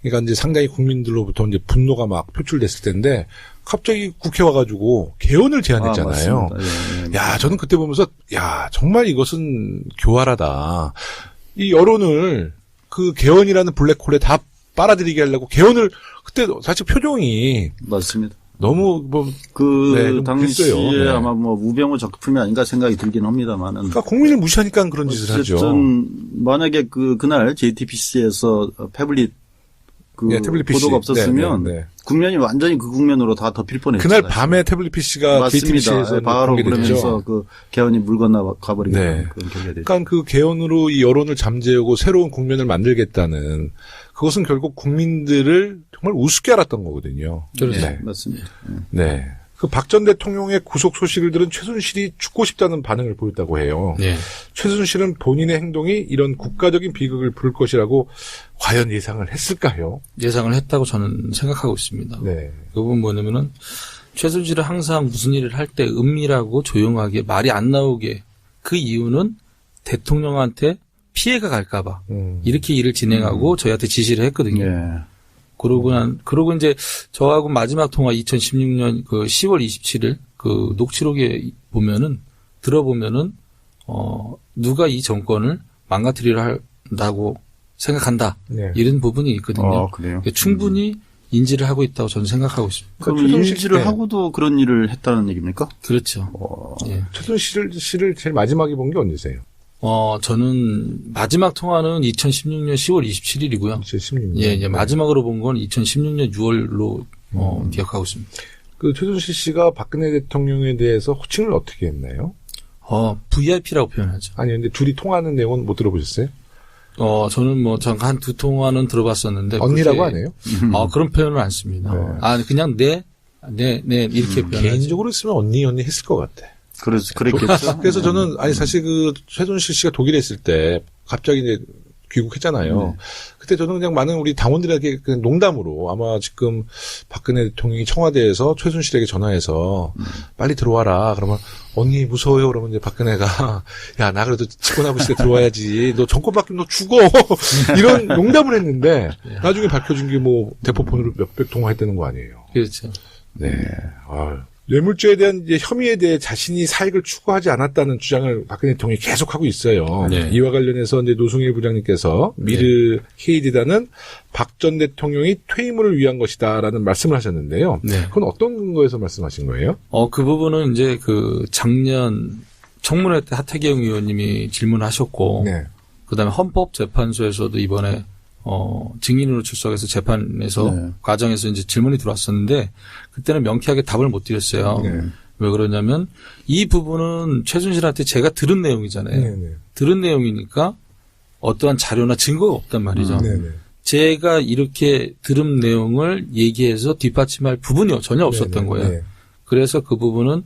Speaker 1: 그러니까 이제 상당히 국민들로부터 이제 분노가 막 표출됐을 텐데 갑자기 국회 와가지고 개헌을 제안했잖아요.
Speaker 2: 맞습니다. 예.
Speaker 1: 야, 저는 그때 보면서 야, 정말 이것은 교활하다. 이 여론을 그 개헌이라는 블랙홀에 다 빨아들이게 하려고 개헌을 그때 사실 표정이
Speaker 2: 맞습니다.
Speaker 1: 너무
Speaker 2: 그
Speaker 1: 좀
Speaker 2: 당시에
Speaker 1: 그랬어요. 네.
Speaker 2: 아마 우병우 적품이 아닌가 생각이 들긴 합니다만은.
Speaker 1: 그러니까 국민을 무시하니까 그런 짓을 하죠.
Speaker 2: 어쨌든 만약에 그날 JTBC에서 패블릿 그
Speaker 1: 예, 태블릿 PC.
Speaker 2: 보도가 없었으면
Speaker 1: 네, 네, 네.
Speaker 2: 국면이 완전히 그 국면으로 다 덮일 뻔했잖아요.
Speaker 1: 그날 밤에 태블릿 PC가
Speaker 2: 맞습니다.
Speaker 1: KTBC에서
Speaker 2: 바로 그러면서 그 개헌이 물 건너 가버리는
Speaker 1: 네.
Speaker 2: 그런 결과가 됐죠.
Speaker 1: 그러니까 그 개헌으로 이 여론을 잠재우고 새로운 국면을 만들겠다는 그것은 결국 국민들을 정말 우습게 알았던 거거든요.
Speaker 3: 그렇죠.
Speaker 1: 네.
Speaker 2: 맞습니다.
Speaker 1: 네. 그 박 전 대통령의 구속 소식을 들은 최순실이 죽고 싶다는 반응을 보였다고 해요.
Speaker 3: 네.
Speaker 1: 최순실은 본인의 행동이 이런 국가적인 비극을 부를 것이라고 과연 예상을 했을까요?
Speaker 3: 예상을 했다고 저는 생각하고 있습니다.
Speaker 1: 네.
Speaker 3: 그 부분 뭐냐면은 최순실은 항상 무슨 일을 할 때 은밀하고 조용하게 말이 안 나오게 그 이유는 대통령한테 피해가 갈까봐 이렇게 일을 진행하고 저희한테 지시를 했거든요.
Speaker 2: 예.
Speaker 3: 그러고 이제 저하고 마지막 통화 2016년 그 10월 27일 그 녹취록에 들어보면은 누가 이 정권을 망가뜨리려 한다고 생각한다.
Speaker 1: 네.
Speaker 3: 이런 부분이 있거든요.
Speaker 2: 그래요?
Speaker 3: 충분히 인지를 하고 있다고 저는 생각하고 있습니다.
Speaker 2: 그럼
Speaker 1: 최순실
Speaker 2: 인지를
Speaker 1: 때.
Speaker 2: 하고도 그런 일을 했다는 얘기입니까?
Speaker 3: 그렇죠. 예.
Speaker 1: 최순실 씨를 제일 마지막에 본 게 언제세요?
Speaker 3: 저는 마지막 통화는 2016년 10월 27일이고요.
Speaker 1: 2016년.
Speaker 3: 예, 마지막으로 본 건 2016년 6월로 기억하고 있습니다.
Speaker 1: 그 최순실 씨가 박근혜 대통령에 대해서 호칭을 어떻게 했나요?
Speaker 3: VIP라고 표현하죠.
Speaker 1: 아니, 근데 둘이 통화하는 내용은 못 들어보셨어요?
Speaker 3: 저는 뭐 잠깐 두 통화는 들어봤었는데
Speaker 1: 언니라고
Speaker 3: 그게-
Speaker 1: 하네요?
Speaker 3: 그런 표현을 안 씁니다.
Speaker 1: 네.
Speaker 3: 그냥 네 이렇게 표현하죠.
Speaker 1: 개인적으로 있으면 언니 했을 것 같아.
Speaker 2: 그랬겠죠.
Speaker 1: 그래서 저는, 사실 그 최순실 씨가 독일에 있을 때 갑자기 이제 귀국했잖아요.
Speaker 2: 네.
Speaker 1: 그때 저는 그냥 많은 우리 당원들에게 그냥 농담으로 아마 지금 박근혜 대통령이 청와대에서 최순실에게 전화해서 빨리 들어와라. 그러면 언니 무서워요. 그러면 이제 박근혜가 야, 나 그래도 집권하고 있을 때 들어와야지. 너 정권 바뀌면 너 죽어. 이런 농담을 했는데 나중에 밝혀진 게 뭐 대포폰으로 몇백 통화했다는 거 아니에요.
Speaker 3: 그렇죠.
Speaker 1: 네. 뇌물죄에 대한 이제 혐의에 대해 자신이 사익을 추구하지 않았다는 주장을 박근혜 대통령이 계속하고 있어요.
Speaker 3: 네.
Speaker 1: 이와 관련해서 이제 노승일 부장님께서 미르 K디다는 박 전 대통령이 퇴임을 위한 것이다라는 말씀을 하셨는데요.
Speaker 3: 네.
Speaker 1: 그건 어떤 근거에서 말씀하신 거예요?
Speaker 3: 그 부분은 이제 그 작년 청문회 때 하태경 의원님이 질문하셨고,
Speaker 1: 네.
Speaker 3: 그다음에 헌법재판소에서도 이번에 증인으로 출석해서 재판에서
Speaker 2: 네.
Speaker 3: 과정에서 이제 질문이 들어왔었는데 그때는 명쾌하게 답을 못 드렸어요.
Speaker 1: 네.
Speaker 3: 왜 그러냐면 이 부분은 최순실한테 제가 들은 내용이잖아요.
Speaker 1: 네.
Speaker 3: 들은 내용이니까 어떠한 자료나 증거가 없단 말이죠.
Speaker 1: 네.
Speaker 3: 제가 이렇게 들은 내용을 얘기해서 뒷받침할 부분이 전혀 없었던 거예요.
Speaker 1: 네.
Speaker 3: 그래서 그 부분은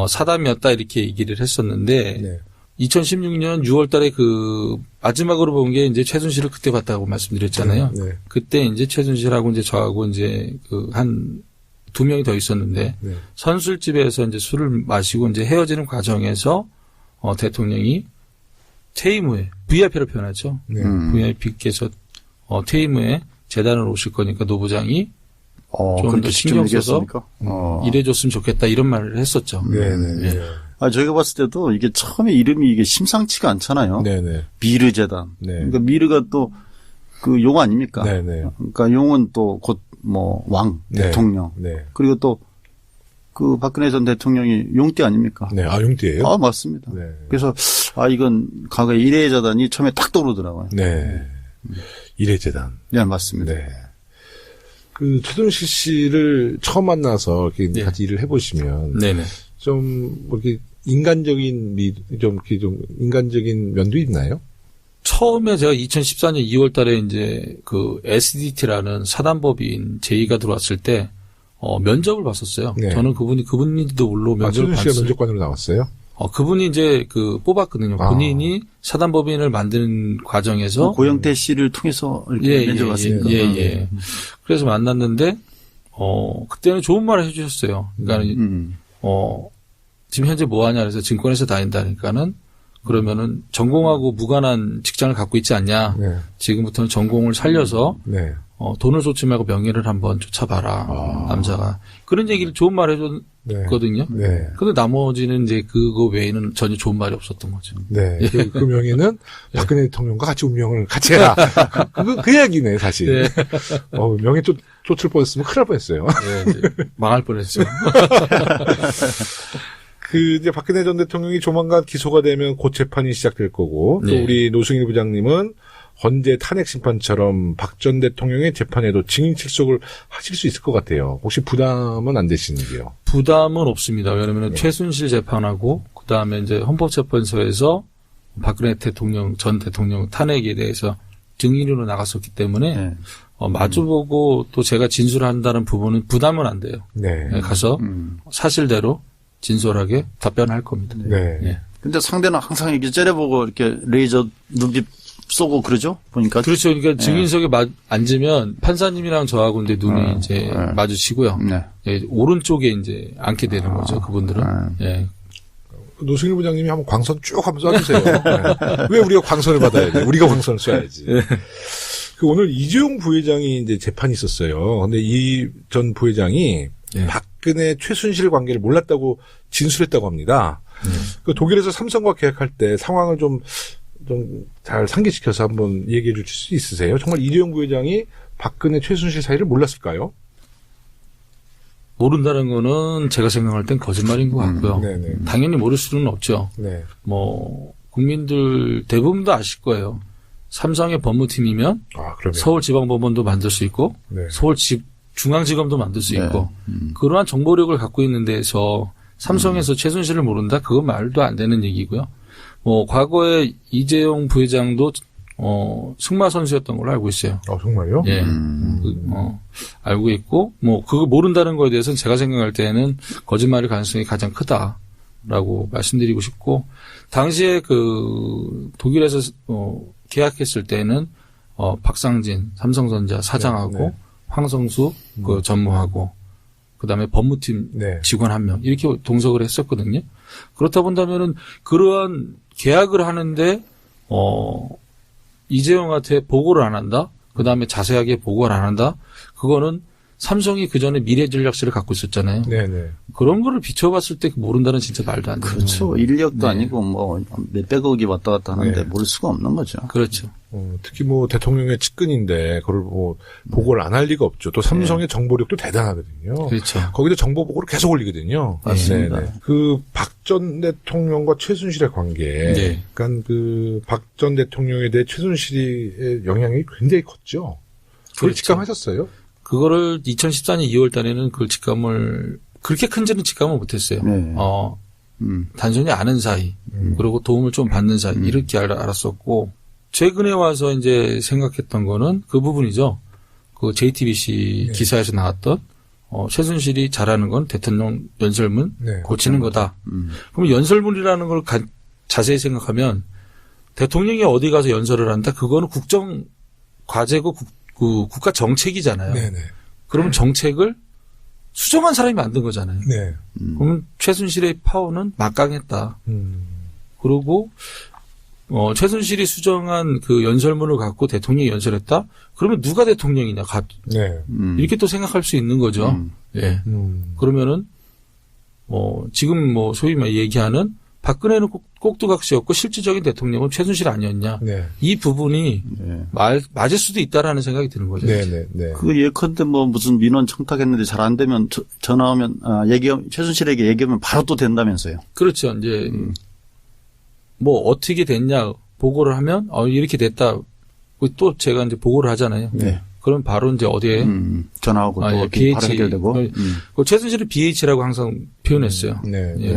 Speaker 3: 사담이었다 이렇게 얘기를 했었는데
Speaker 1: 네.
Speaker 3: 2016년 6월 달에 그 마지막으로 본 게 이제 최순실을 그때 봤다고 말씀드렸잖아요.
Speaker 1: 네.
Speaker 3: 그때 이제 최순실하고 이제 저하고 이제 그 한 두 명이 더 있었는데
Speaker 1: 네.
Speaker 3: 선술집에서 이제 술을 마시고 이제 헤어지는 과정에서 대통령이 퇴임 후에 VIP로 표현하죠.
Speaker 1: 네.
Speaker 3: VIP께서 퇴임 후에 재단을 오실 거니까 노 부장이 좀 더
Speaker 2: 그렇게
Speaker 3: 신경
Speaker 2: 직접
Speaker 3: 써서
Speaker 2: 얘기했습니까?
Speaker 3: 일해줬으면 좋겠다 이런 말을 했었죠.
Speaker 1: 네. 네.
Speaker 2: 저희가 봤을 때도 이게 처음에 이름이 이게 심상치가 않잖아요.
Speaker 1: 네. 네.
Speaker 2: 미르 재단.
Speaker 1: 네.
Speaker 2: 그러니까 미르가 또 그 용 아닙니까?
Speaker 1: 네. 네.
Speaker 2: 그러니까 용은 또 곧 뭐 왕,
Speaker 1: 네.
Speaker 2: 대통령.
Speaker 1: 네.
Speaker 2: 그리고 또 그 박근혜 전 대통령이 용띠 아닙니까?
Speaker 1: 네. 용띠예요?
Speaker 2: 맞습니다.
Speaker 1: 네.
Speaker 2: 그래서 이건 과거에 일해재단이 처음에 딱 떠오르더라고요.
Speaker 1: 네. 일해재단.
Speaker 2: 네, 맞습니다.
Speaker 1: 네. 그 최순실 씨를 처음 만나서 이렇게
Speaker 3: 네.
Speaker 1: 같이 일을 해보시면
Speaker 3: 네네.
Speaker 1: 좀 이렇게 인간적인 인간적인 면도 있나요?
Speaker 3: 처음에 제가 2014년 2월 달에 이제 그 SDT라는 사단법인 제의가 들어왔을 때, 면접을 봤었어요.
Speaker 1: 네.
Speaker 3: 저는 그분인지도 모르고 면접을
Speaker 1: 최순실 씨가
Speaker 3: 봤어요.
Speaker 1: 면접관으로 나왔어요?
Speaker 3: 그분이 이제 뽑았거든요. 본인이 사단법인을 만드는 과정에서.
Speaker 2: 고영태 씨를 통해서 이렇게 면접 왔으니까.
Speaker 3: 예. 그래서 만났는데, 그때는 좋은 말을 해주셨어요. 그러니까, 지금 현재 뭐 하냐 그래서 증권회사 다닌다니까는 그러면은 전공하고 무관한 직장을 갖고 있지 않냐.
Speaker 1: 네.
Speaker 3: 지금부터는 전공을 살려서
Speaker 1: 네.
Speaker 3: 돈을 쫓지 말고 명예를 한번 쫓아봐라. 남자가. 그런 얘기를 좋은 말 해줬거든요.
Speaker 1: 네.
Speaker 3: 근데 나머지는 이제 그거 외에는 전혀 좋은 말이 없었던 거죠.
Speaker 1: 네. 그 명예는 박근혜 대통령과 같이 운명을 같이 해라. 그 얘기네, 사실.
Speaker 3: 네.
Speaker 1: 명예 쫓을 뻔했으면 큰일 날 뻔했어요.
Speaker 3: 네, 이제 망할 뻔했죠.
Speaker 1: 이제 박근혜 전 대통령이 조만간 기소가 되면 곧 재판이 시작될 거고, 또
Speaker 3: 네.
Speaker 1: 우리 노승일 부장님은, 헌재 탄핵 심판처럼 박 전 대통령의 재판에도 증인 출석을 하실 수 있을 것 같아요. 혹시 부담은 안 되시는지요?
Speaker 3: 부담은 없습니다. 왜냐하면 최순실 재판하고 그다음에 이제 헌법재판소에서 박근혜 대통령 전 대통령 탄핵에 대해서 증인으로 나갔었기 때문에
Speaker 2: 네.
Speaker 3: 마주보고 또 제가 진술한다는 부분은 부담은 안 돼요.
Speaker 1: 네.
Speaker 3: 가서 사실대로 진솔하게 답변할 겁니다.
Speaker 1: 네.
Speaker 3: 예.
Speaker 2: 근데 상대는 항상 이렇게 째려보고 이렇게 레이저 눈빛 쏘고 그러죠? 보니까.
Speaker 3: 그렇죠. 그러니까 증인석에 앉으면 판사님이랑 저하고 이제 눈이 이제 마주치고요.
Speaker 2: 네.
Speaker 3: 예, 오른쪽에 이제 앉게 되는 거죠. 그분들은. 예.
Speaker 1: 노승일 부장님이 한번 광선 쭉 한번 쏴주세요. 네. 왜 우리가 광선을 받아야 돼? 우리가 광선을 쏴야지. 그 오늘 이재용 부회장이 이제 재판이 있었어요. 근데 이 전 부회장이 박근혜 최순실 관계를 몰랐다고 진술했다고 합니다. 그 독일에서 삼성과 계약할 때 상황을 좀 잘 상기시켜서 한번 얘기해 주실 수 있으세요? 정말 이재용 부회장이 박근혜 최순실 사이를 몰랐을까요?
Speaker 3: 모른다는 거는 제가 생각할 땐 거짓말인 것 같고요.
Speaker 1: 네네.
Speaker 3: 당연히 모를 수는 없죠.
Speaker 1: 네.
Speaker 3: 뭐 국민들 대부분도 아실 거예요. 삼성의 법무팀이면
Speaker 1: 그러면.
Speaker 3: 서울지방법원도 만들 수 있고
Speaker 1: 네.
Speaker 3: 중앙지검도 만들 수 있고 그러한 정보력을 갖고 있는 데서 삼성에서 최순실을 모른다? 그건 말도 안 되는 얘기고요. 뭐 과거에 이재용 부회장도 승마 선수였던 걸로 알고 있어요.
Speaker 1: 정말요?
Speaker 3: 예. 알고 있고 뭐 그거 모른다는 거에 대해서는 제가 생각할 때는 거짓말일 가능성이 가장 크다라고 말씀드리고 싶고 당시에 그 독일에서 계약했을 때는 박상진 삼성전자 사장하고 황성수 그 전무하고 그다음에 법무팀 직원 1명 이렇게 동석을 했었거든요. 그렇다 본다면은 그러한 계약을 하는데 이재용한테 보고를 안 한다. 그다음에 자세하게 보고를 안 한다. 그거는 삼성이 그 전에 미래전략실을 갖고 있었잖아요.
Speaker 1: 네네.
Speaker 3: 그런 거를 비춰봤을 때 모른다는 진짜 말도 안 돼요.
Speaker 2: 그렇죠. 인력도 아니고 뭐 몇백억이 왔다 갔다 하는데 모를 수가 없는 거죠.
Speaker 3: 그렇죠.
Speaker 1: 특히 뭐 대통령의 측근인데 그걸 뭐 보고를 안 할 리가 없죠. 또 삼성의 정보력도 대단하거든요.
Speaker 3: 그렇죠.
Speaker 1: 거기도 정보 보고를 계속 올리거든요.
Speaker 2: 맞습니다.
Speaker 1: 그 박 전 대통령과 최순실의 관계, 그러니까 그 박 전 대통령에 대해 최순실의 영향이 굉장히 컸죠. 그걸
Speaker 3: 그렇죠.
Speaker 1: 직감하셨어요?
Speaker 3: 그거를 2014년 2월 달에는 그걸 직감을 그렇게 큰지는 직감을 못했어요.
Speaker 2: 네.
Speaker 3: 단순히 아는 사이, 그리고 도움을 좀 받는 사이 이렇게 알았었고 최근에 와서 이제 생각했던 거는 그 부분이죠. 그 JTBC 기사에서 나왔던 최순실이 잘하는 건 대통령 연설문 고치는 거다. 그럼 연설문이라는 걸 자세히 생각하면 대통령이 어디 가서 연설을 한다. 그거는 국정 과제고 국가 정책이잖아요.
Speaker 1: 네네.
Speaker 3: 그러면 정책을 수정한 사람이 만든 거잖아요.
Speaker 1: 네.
Speaker 3: 그러면 최순실의 파워는 막강했다. 그리고 최순실이 수정한 그 연설문을 갖고 대통령이 연설했다? 그러면 누가 대통령이냐?
Speaker 1: 네.
Speaker 3: 이렇게 또 생각할 수 있는 거죠. 예. 그러면은 지금 뭐 소위 얘기하는 박근혜는 꼭두각시였고 실질적인 대통령은 최순실 아니었냐?
Speaker 1: 네.
Speaker 3: 이 부분이 맞을 수도 있다라는 생각이 드는 거죠.
Speaker 1: 네.
Speaker 2: 그 예컨대 뭐 무슨 민원 청탁했는데 잘 안 되면 전화 오면 최순실에게 얘기하면 바로 또 된다면서요.
Speaker 3: 그렇죠. 이제 뭐 어떻게 됐냐 보고를 하면 이렇게 됐다. 또 제가 이제 보고를 하잖아요.
Speaker 2: 네.
Speaker 3: 그럼 바로 이제 어디에
Speaker 2: 전화하고 또
Speaker 3: BH
Speaker 2: 바로 해결되고.
Speaker 3: 최순실은 BH라고 항상 표현했어요.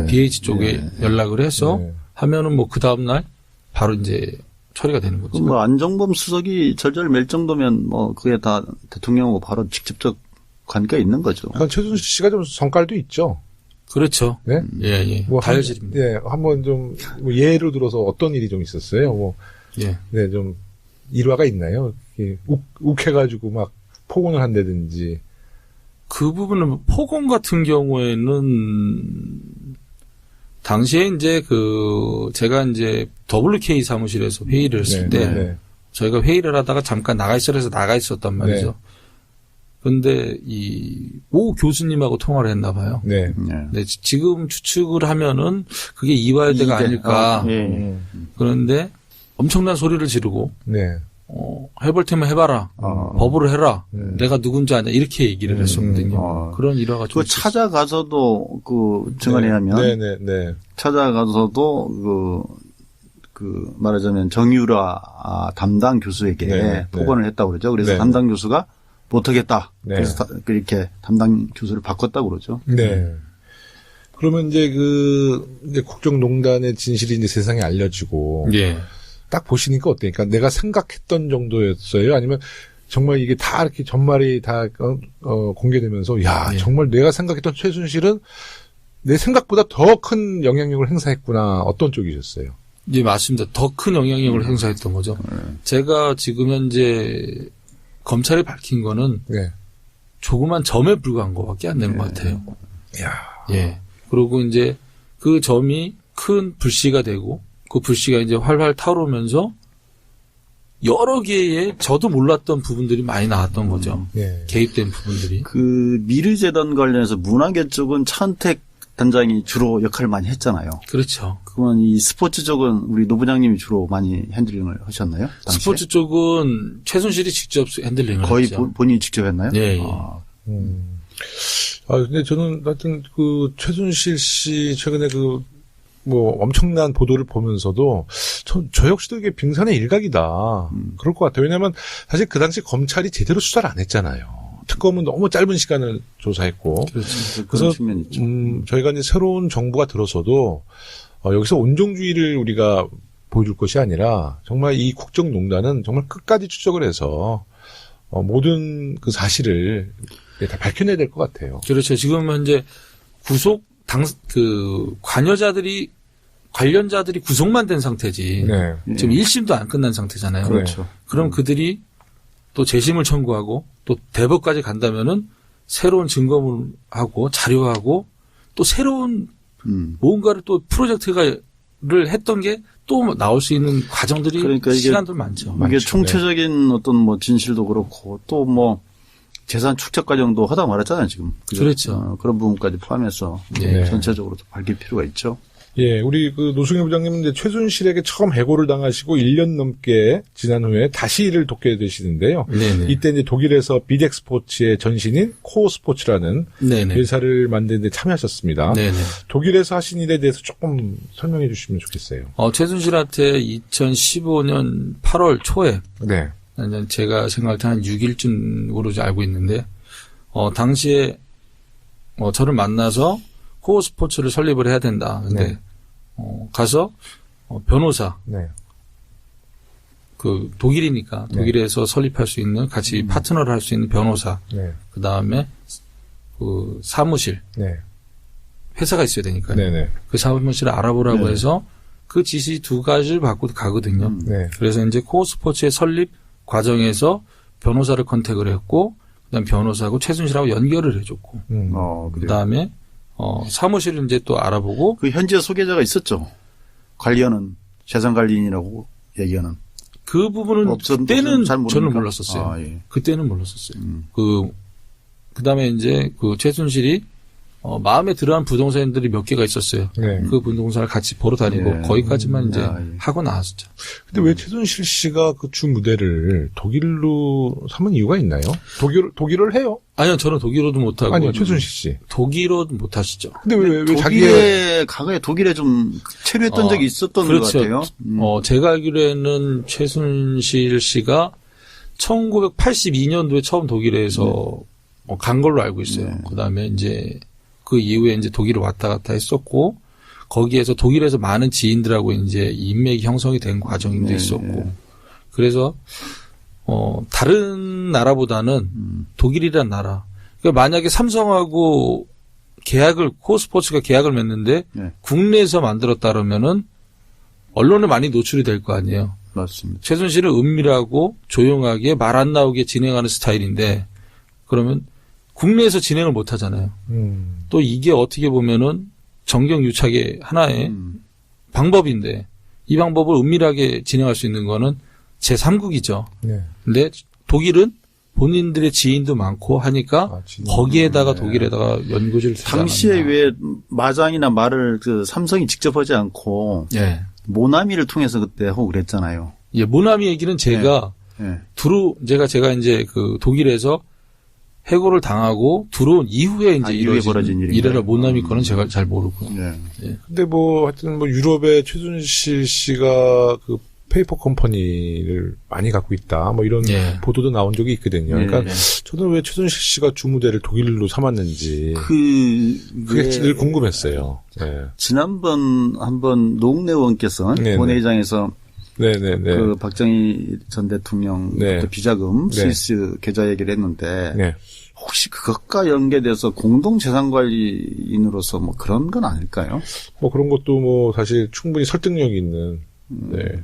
Speaker 3: BH 쪽에 연락을 해서 하면은 뭐 그 다음 날 바로 이제 처리가 되는 거죠.
Speaker 2: 뭐 안정범 수석이 절절맬 정도면 뭐 그게 다 대통령하고 바로 직접적 관계가 있는 거죠.
Speaker 1: 그러니까 최순실 씨가 좀 성깔도 있죠.
Speaker 3: 그렇죠.
Speaker 1: 네.
Speaker 3: 예.
Speaker 1: 뭐
Speaker 3: 다혈질입니다.
Speaker 1: 한번 좀 뭐 예를 들어서 어떤 일이 좀 있었어요. 네, 좀 일화가 있나요? 욱해가지고 막 폭언을 한다든지.
Speaker 3: 그 부분은 폭언 같은 경우에는 당시에 이제 제가 이제 WK 사무실에서 회의를 했을 때 저희가 회의를 하다가 잠깐 나가 있었단 말이죠. 근데 오 교수님하고 통화를 했나 봐요. 네. 지금 추측을 하면은 그게 이화여대가 아닐까. 그런데 엄청난 소리를 지르고 해볼 테면 해봐라. 법으로 해라. 내가 누군지 아냐. 이렇게 얘기를 했었거든요. 그런 일화가 좀 찾아가서도
Speaker 2: 증언에 하면 찾아가서도 그 말하자면 정유라 담당 교수에게
Speaker 1: 네.
Speaker 2: 폭언을 했다고 그러죠. 그래서
Speaker 1: 네.
Speaker 2: 담당 교수가 못하겠다.
Speaker 1: 네.
Speaker 2: 그래서 그렇게 담당 교수를 바꿨다고 그러죠.
Speaker 1: 네. 그러면 이제 이제 국정농단의 진실이 이제 세상에 알려지고.
Speaker 3: 예.
Speaker 1: 딱 보시니까 어때니까 내가 생각했던 정도였어요? 아니면 정말 이게 다 이렇게 전말이 다, 공개되면서, 야,
Speaker 3: 예.
Speaker 1: 정말 내가 생각했던 최순실은 내 생각보다 더 큰 영향력을 행사했구나. 어떤 쪽이셨어요?
Speaker 3: 예, 맞습니다. 더 큰 영향력을 행사했던 거죠. 제가 지금 현재 검찰이 밝힌 거는
Speaker 1: 네.
Speaker 3: 조그만 점에 불과한 것밖에 안 되는 것 같아요.
Speaker 1: 야.
Speaker 3: 예. 그리고 이제 그 점이 큰 불씨가 되고 그 불씨가 이제 활활 타오르면서 여러 개의 저도 몰랐던 부분들이 많이 나왔던 거죠.
Speaker 1: 네.
Speaker 3: 개입된 부분들이.
Speaker 2: 그 미르재단 관련해서 문화계 쪽은 차은택 단장이 주로 역할을 많이 했잖아요.
Speaker 3: 그렇죠.
Speaker 2: 그건 이 스포츠 쪽은 우리 노 부장님이 주로 많이 핸들링을 하셨나요? 당시에?
Speaker 3: 스포츠 쪽은 최순실이 직접 핸들링을
Speaker 2: 거의
Speaker 3: 했죠.
Speaker 2: 본인이 직접 했나요?
Speaker 3: 예, 예.
Speaker 1: 근데 저는 하여튼 최순실 씨 최근에 엄청난 보도를 보면서도 저 역시도 이게 빙산의 일각이다. 그럴 것 같아요. 왜냐하면 사실 그 당시 검찰이 제대로 수사를 안 했잖아요. 특검은 너무 짧은 시간을 조사했고.
Speaker 3: 그렇죠.
Speaker 1: 그래서
Speaker 2: 측면이 있죠.
Speaker 1: 저희가 이제 새로운 정부가 들어서도 여기서 온종주의를 우리가 보여줄 것이 아니라 정말 이 국정농단은 정말 끝까지 추적을 해서 모든 그 사실을 다 밝혀내야 될 것 같아요.
Speaker 3: 그렇죠. 지금 현재 관련자들이 구속만 된 상태지.
Speaker 1: 네.
Speaker 3: 지금 1심도 안 끝난 상태잖아요.
Speaker 2: 그렇죠.
Speaker 3: 그럼 그들이 또 재심을 청구하고 또 대법까지 간다면은 새로운 증거물하고 자료하고 또 새로운 뭔가를 또 프로젝트를 했던 게 또 나올 수 있는 과정들이
Speaker 2: 그러니까 이게
Speaker 3: 시간들 많죠.
Speaker 2: 이게
Speaker 1: 많죠.
Speaker 2: 총체적인 어떤 진실도 그렇고 또 재산 축적 과정도 하다 말았잖아요, 지금. 그죠?
Speaker 3: 그렇죠.
Speaker 2: 그런 부분까지 포함해서
Speaker 3: 네.
Speaker 2: 전체적으로 좀 밝힐 필요가 있죠.
Speaker 1: 예, 우리 노승일 부장님은 이제 최순실에게 처음 해고를 당하시고 1년 넘게 지난 후에 다시 일을 돕게 되시는데요.
Speaker 3: 네네.
Speaker 1: 이때 이제 독일에서 비덱 스포츠의 전신인 코어 스포츠라는
Speaker 3: 네네.
Speaker 1: 회사를 만드는 데 참여하셨습니다.
Speaker 3: 네네.
Speaker 1: 독일에서 하신 일에 대해서 조금 설명해 주시면 좋겠어요.
Speaker 3: 최순실한테 2015년 8월 초에
Speaker 1: 네.
Speaker 3: 제가 생각할 때 한 6일쯤으로 알고 있는데 당시에 저를 만나서 코어 스포츠를 설립을 해야 된다. 근데
Speaker 1: 네.
Speaker 3: 가서 변호사
Speaker 1: 네.
Speaker 3: 독일이니까
Speaker 1: 네.
Speaker 3: 독일에서 설립할 수 있는 같이 파트너를 할 수 있는 변호사.
Speaker 1: 네.
Speaker 3: 그다음에 사무실
Speaker 1: 네.
Speaker 3: 회사가 있어야 되니까요.
Speaker 1: 네네.
Speaker 3: 그 사무실을 알아보라고
Speaker 2: 네.
Speaker 3: 해서 그 지시 두 가지를 받고 가거든요.
Speaker 1: 네.
Speaker 3: 그래서 이제 코어 스포츠의 설립 과정에서 변호사를 컨택을 했고 그다음 변호사하고 최순실하고 연결을 해줬고
Speaker 2: 그래요.
Speaker 3: 그다음에 사무실을 이제 또 알아보고
Speaker 2: 그 현재 소개자가 있었죠. 관리하는 재산관리인이라고 얘기하는.
Speaker 3: 그 부분은 그때는
Speaker 2: 잘 모릅니까?
Speaker 3: 저는 몰랐었어요.
Speaker 2: 예.
Speaker 3: 그때는 몰랐었어요. 그다음에 이제 최순실이 마음에 들어한 부동산들이 몇 개가 있었어요.
Speaker 1: 네.
Speaker 3: 그 부동산을 같이 보러 다니고
Speaker 2: 예.
Speaker 3: 거기까지만 이제
Speaker 2: 예.
Speaker 3: 하고 나왔었죠.
Speaker 1: 근데 왜 최순실 씨가 그 주 무대를 독일로 삼은 이유가 있나요? 독일을 해요?
Speaker 3: 아니요, 저는 독일어도 못하고.
Speaker 1: 아니요, 최순실 씨.
Speaker 3: 독일어도 못하시죠.
Speaker 1: 근데 왜 자기의
Speaker 2: 과거에 독일에 좀 체류했던 적이 있었던
Speaker 3: 그렇죠.
Speaker 2: 것 같아요.
Speaker 3: 제가 알기로는 최순실 씨가 1982년도에 처음 독일에서 간 걸로 알고 있어요.
Speaker 2: 네.
Speaker 3: 그다음에 이제 그 이후에 이제 독일을 왔다 갔다 했었고 거기에서 독일에서 많은 지인들하고 이제 인맥이 형성이 된 과정도 있었고 그래서 다른 나라보다는 독일이란 나라. 그러니까 만약에 삼성하고 코스포츠가 계약을 맺는데
Speaker 2: 네.
Speaker 3: 국내에서 만들었다 그러면은 언론에 많이 노출이 될 거 아니에요.
Speaker 2: 맞습니다.
Speaker 3: 최순실은 은밀하고 조용하게 말 안 나오게 진행하는 스타일인데 그러면 국내에서 진행을 못 하잖아요. 또 이게 어떻게 보면은 정경유착의 하나의 방법인데 이 방법을 은밀하게 진행할 수 있는 거는 제3국이죠.
Speaker 1: 네.
Speaker 3: 근데 독일은 본인들의 지인도 많고 하니까 거기에다가 독일에다가 연고지를 두지
Speaker 2: 당시에
Speaker 3: 않았나.
Speaker 2: 왜 마장이나 말을 삼성이 직접 하지 않고
Speaker 3: 예.
Speaker 2: 모나미를 통해서 그때 하고 그랬잖아요.
Speaker 3: 예, 모나미 얘기는 제가
Speaker 2: 예.
Speaker 3: 제가 이제 독일에서 해고를 당하고 들어온 이후에 이제
Speaker 2: 이후에 벌어진 일인가요?
Speaker 3: 이래라 못남이 거는 제가 잘 모르고요.
Speaker 2: 네.
Speaker 1: 근데 뭐 하여튼 뭐 유럽의 최순실 씨가 그 페이퍼 컴퍼니를 많이 갖고 있다. 뭐 이런
Speaker 3: 예.
Speaker 1: 보도도 나온 적이 있거든요. 그러니까
Speaker 3: 예.
Speaker 1: 저는 왜 최순실 씨가 주무대를 독일로 삼았는지 그게 늘 궁금했어요. 네.
Speaker 2: 지난번 한번 노웅래 의원께서
Speaker 1: 네네.
Speaker 2: 본회의장에서
Speaker 1: 네네네.
Speaker 2: 그 박정희 전 대통령
Speaker 1: 네.
Speaker 2: 비자금
Speaker 1: 네.
Speaker 2: 스위스 계좌 얘기를 했는데
Speaker 1: 네.
Speaker 2: 혹시 그것과 연계돼서 공동재산관리인으로서 뭐 그런 건 아닐까요?
Speaker 1: 뭐 그런 것도 뭐 사실 충분히 설득력이 있는 네.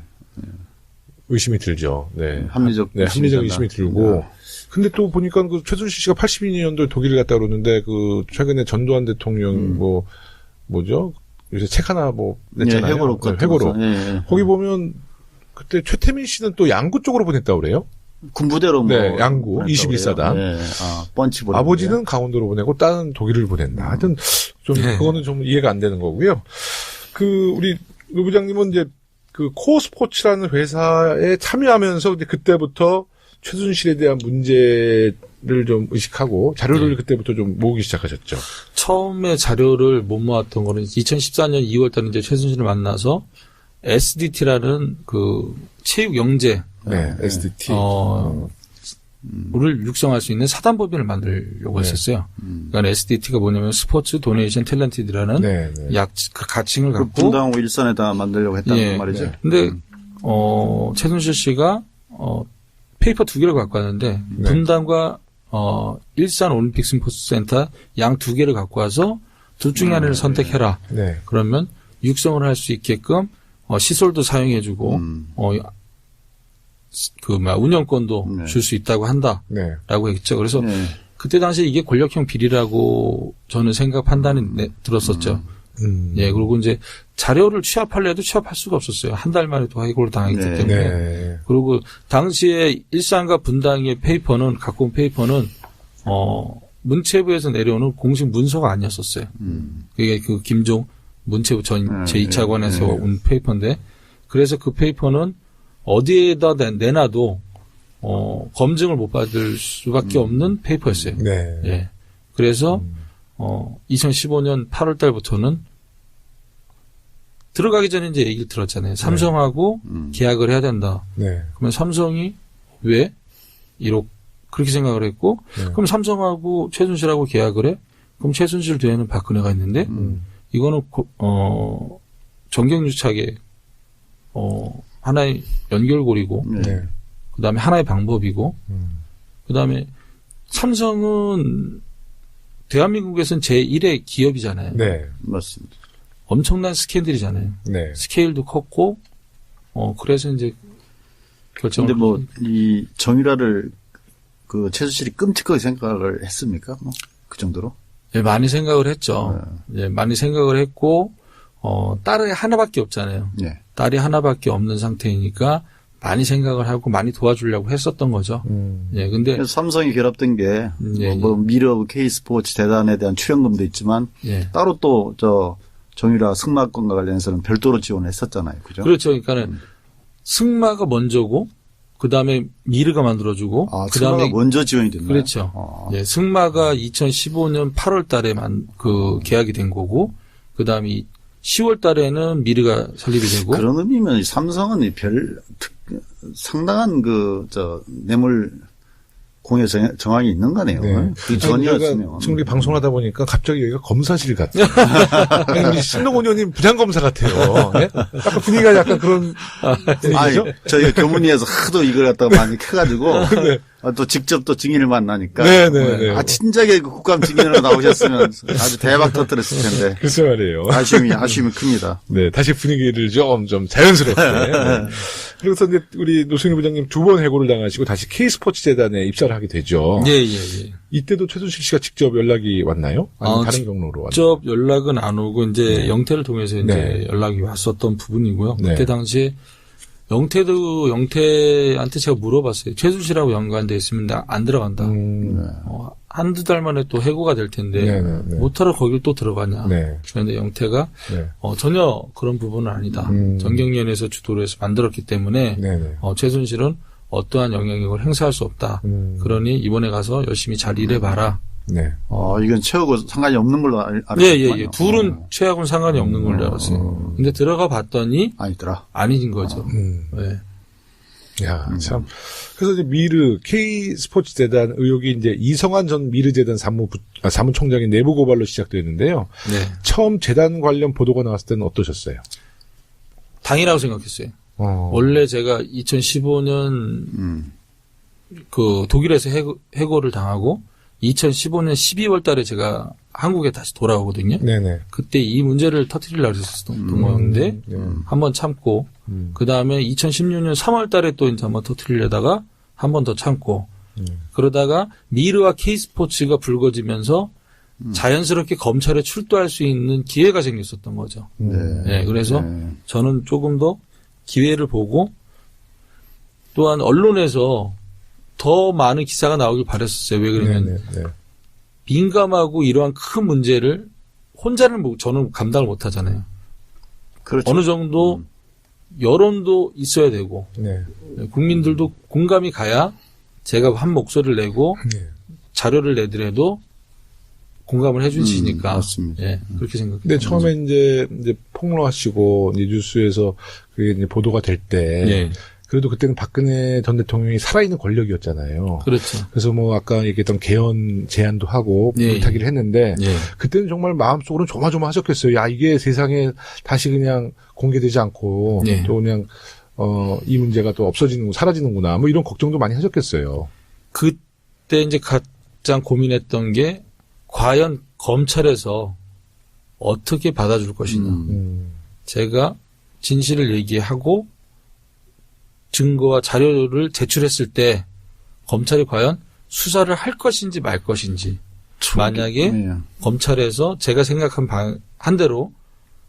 Speaker 1: 의심이 들죠. 네.
Speaker 2: 합리적
Speaker 1: 네, 합리적 의심이 들고. 근데 또 보니까 그 최순실 씨가 82년도에 독일을 갔다 그러는데 그 최근에 전두환 대통령 뭐죠? 요새 책 하나 뭐 냈잖아요.
Speaker 2: 예, 회고록 같은
Speaker 1: 회고록.
Speaker 2: 거. 예.
Speaker 1: 거기 보면 그때 최태민 씨는 또 양구 쪽으로 보냈다고 그래요.
Speaker 2: 군부대로 뭐
Speaker 1: 네, 양구,
Speaker 2: 보냈다고
Speaker 1: 21사단.
Speaker 2: 그래요. 예. 펀치 보냈고요.
Speaker 1: 아버지는 강원도로 보내고 딸은 독일을 보낸다. 하여튼 좀 그거는 좀 이해가 안 되는 거고요. 그 우리 노 부장님은 이제 그 코어 스포츠라는 회사에 참여하면서 이제 그때부터 최순실에 대한 문제를 좀 의식하고 자료를 그때부터 좀 모으기 시작하셨죠.
Speaker 3: 처음에 자료를 못 모았던 거는 2014년 2월 달에 이제 최순실을 만나서 SDT라는 그 체육 영재
Speaker 1: 네, SDT.
Speaker 3: 를 육성할 수 있는 사단법인을 만들려고 했었어요. 그러니까 SDT가 뭐냐면 스포츠 도네이션 탤런티드라는
Speaker 1: 네, 네.
Speaker 3: 그 가칭을
Speaker 2: 그
Speaker 3: 갖고
Speaker 2: 분당하고 일선에다 만들려고 했다는
Speaker 3: 예.
Speaker 2: 말이죠.
Speaker 3: 근데 최순실 씨가 페이퍼 2개를 갖고 왔는데
Speaker 1: 네.
Speaker 3: 분당과 일산 올림픽 스포츠센터 양 2개를 갖고 와서 둘 중에 하나를 선택해라.
Speaker 1: 네.
Speaker 3: 그러면 육성을 할 수 있게끔 시설도 사용해주고 운영권도
Speaker 2: 네.
Speaker 3: 줄 수 있다고 한다라고
Speaker 1: 네.
Speaker 3: 했죠. 그래서
Speaker 2: 네.
Speaker 3: 그때 당시에 이게 권력형 비리라고 저는 판단이 들었었죠. 예, 그리고 이제 자료를 취합하려 해도 취합할 수가 없었어요. 한 달 만에 또 해고를 당했기
Speaker 2: 네.
Speaker 3: 때문에.
Speaker 1: 네.
Speaker 3: 그리고 당시에 일산과 분당의 페이퍼는, 갖고 온 페이퍼는, 문체부에서 내려오는 공식 문서가 아니었었어요. 그게 그 김종 문체부 전 제2차관에서 온 페이퍼인데, 그래서 그 페이퍼는 어디에다 내놔도, 검증을 못 받을 수밖에 없는 페이퍼였어요.
Speaker 1: 네.
Speaker 3: 예. 그래서, 2015년 8월 달부터는 들어가기 전에 이제 얘기를 들었잖아요. 삼성하고 계약을 해야 된다.
Speaker 1: 네.
Speaker 3: 그러면 삼성이 왜? 그렇게 생각을 했고,
Speaker 1: 네.
Speaker 3: 그럼 삼성하고 최순실하고 계약을 해? 그럼 최순실 뒤에는 박근혜가 있는데, 이거는, 정경유착의, 하나의 연결고리고,
Speaker 1: 네.
Speaker 3: 그 다음에 하나의 방법이고, 그 다음에 삼성은 대한민국에서는 제1의 기업이잖아요.
Speaker 1: 네.
Speaker 2: 맞습니다.
Speaker 3: 엄청난 스캔들이잖아요.
Speaker 1: 네.
Speaker 3: 스케일도 컸고, 그래서 이제 결정을.
Speaker 2: 근데 뭐, 이 정유라를 그 최순실이 끔찍하게 생각을 했습니까? 뭐, 그 정도로?
Speaker 3: 예, 많이 생각을 했죠. 예, 많이 생각을 했고, 딸이 하나밖에 없잖아요.
Speaker 2: 예.
Speaker 3: 딸이 하나밖에 없는 상태이니까 많이 생각을 하고 많이 도와주려고 했었던 거죠. 예, 근데.
Speaker 2: 그래서 삼성이 결합된 게,
Speaker 3: 예,
Speaker 2: 뭐, 미러 K스포츠 재단에 대한 출연금도 있지만,
Speaker 3: 예.
Speaker 2: 따로 또, 정유라 승마권과 관련해서는 별도로 지원했었잖아요. 그죠?
Speaker 3: 그렇죠. 그러니까는 승마가 먼저고, 그 다음에 미르가 만들어주고,
Speaker 2: 아,
Speaker 3: 그 다음에.
Speaker 2: 승마가 먼저 지원이 됐나요?
Speaker 3: 그렇죠. 예, 승마가 2015년 8월 달에 계약이 된 거고, 그 다음에 10월 달에는 미르가 설립이 되고.
Speaker 2: 그런 의미면 삼성은 상당한 뇌물 공여 정황이 있는 거네요.
Speaker 1: 네.
Speaker 2: 그 전이었으면.
Speaker 1: 지금 우리 방송하다 보니까 갑자기 여기가 검사실 같아요. 우리 신동훈 의원님 부장검사 같아요. 네? 약간 분위기가 약간 그런 분위기죠?
Speaker 2: 저희가 교문위에서 하도 이걸 갖다가 많이 캐가지고.
Speaker 1: 네.
Speaker 2: 또 직접 또 증인을 만나니까.
Speaker 1: 네네네.
Speaker 2: 친절하게 그 국감 증인으로 나오셨으면 아주 대박 터뜨렸을 텐데.
Speaker 1: 글쎄 말이에요.
Speaker 2: 아쉬움이 큽니다.
Speaker 1: 네, 다시 분위기를 좀 자연스럽게. 네. 그래서 이제 우리 노승일 부장님 2번 해고를 당하시고 다시 K스포츠 재단에 입사를 하게 되죠.
Speaker 3: 예, 예, 예.
Speaker 1: 이때도 최순실 씨가 직접 연락이 왔나요? 아니면 다른 경로로 왔나요?
Speaker 3: 직접 연락은 안 오고 이제 영태를 통해서 이제
Speaker 1: 네.
Speaker 3: 연락이 왔었던 부분이고요.
Speaker 1: 네.
Speaker 3: 그때 당시에 영태한테 제가 물어봤어요. 최순실하고 연관돼 있으면 나 안 들어간다. 한두 달 만에 또 해고가 될 텐데
Speaker 1: 네네네.
Speaker 3: 못하러 거길 또 들어가냐.
Speaker 1: 네.
Speaker 3: 그런데 영태가
Speaker 1: 네.
Speaker 3: 전혀 그런 부분은 아니다. 정경련에서 주도를 해서 만들었기 때문에
Speaker 1: 네네.
Speaker 3: 최순실은 어떠한 영향력을 행사할 수 없다. 그러니 이번에 가서 열심히 잘 일해봐라.
Speaker 1: 네.
Speaker 2: 이건 최하고 상관이 없는 걸로 알았어요.
Speaker 3: 예. 둘은 최하고는 상관이 없는 걸로 알았어요. 근데 들어가 봤더니
Speaker 2: 아니더라.
Speaker 3: 아닌 거죠. 네.
Speaker 1: 야, 참. 그래서 이제 미르, K스포츠재단 의혹이 이제 이성환 전 미르재단 사무총장의 내부 고발로 시작됐는데요.
Speaker 3: 네.
Speaker 1: 처음 재단 관련 보도가 나왔을 때는 어떠셨어요?
Speaker 3: 당이라고 생각했어요. 원래 제가 2015년 그 독일에서 해고를 당하고 2015년 12월 달에 제가 한국에 다시 돌아오거든요.
Speaker 1: 네네.
Speaker 3: 그때 이 문제를 터뜨리려고 했었던 거였는데 한번 참고 그 다음에 2016년 3월 달에 또 이제 한번 터뜨리려다가 한 번 더 참고 그러다가 미르와 K스포츠가 불거지면서 자연스럽게 검찰에 출두할 수 있는 기회가 생겼었던 거죠. 네, 그래서 저는 조금 더 기회를 보고 또한 언론에서 더 많은 기사가 나오길 바랬었어요. 왜 그러냐면 민감하고 이러한 큰 문제를 혼자는 저는 감당을 못 하잖아요.
Speaker 2: 그렇죠.
Speaker 3: 어느 정도 여론도 있어야 되고 국민들도 공감이 가야 제가 한 목소리를 내고 자료를 내더라도 공감을 해주시니까
Speaker 2: 맞습니다.
Speaker 3: 예, 그렇게 생각해요.
Speaker 1: 근데 처음에 이제 폭로하시고 이제 뉴스에서 그게 이제 보도가 될 때 그래도 그때는 박근혜 전 대통령이 살아있는 권력이었잖아요.
Speaker 3: 그렇죠.
Speaker 1: 그래서 뭐 아까 얘기했던 개헌 제안도 하고 부탁기를 했는데 그때는 정말 마음속으로는 조마조마하셨겠어요. 야, 이게 세상에 다시 그냥 공개되지 않고 또 그냥 이 문제가 또 사라지는구나. 뭐 이런 걱정도 많이 하셨겠어요.
Speaker 3: 그때 이제 가장 고민했던 게 과연 검찰에서 어떻게 받아줄 것이냐. 제가 진실을 얘기하고 증거와 자료를 제출했을 때 검찰이 과연 수사를 할 것인지 말 것인지 만약에 검찰에서 제가 생각한 한 대로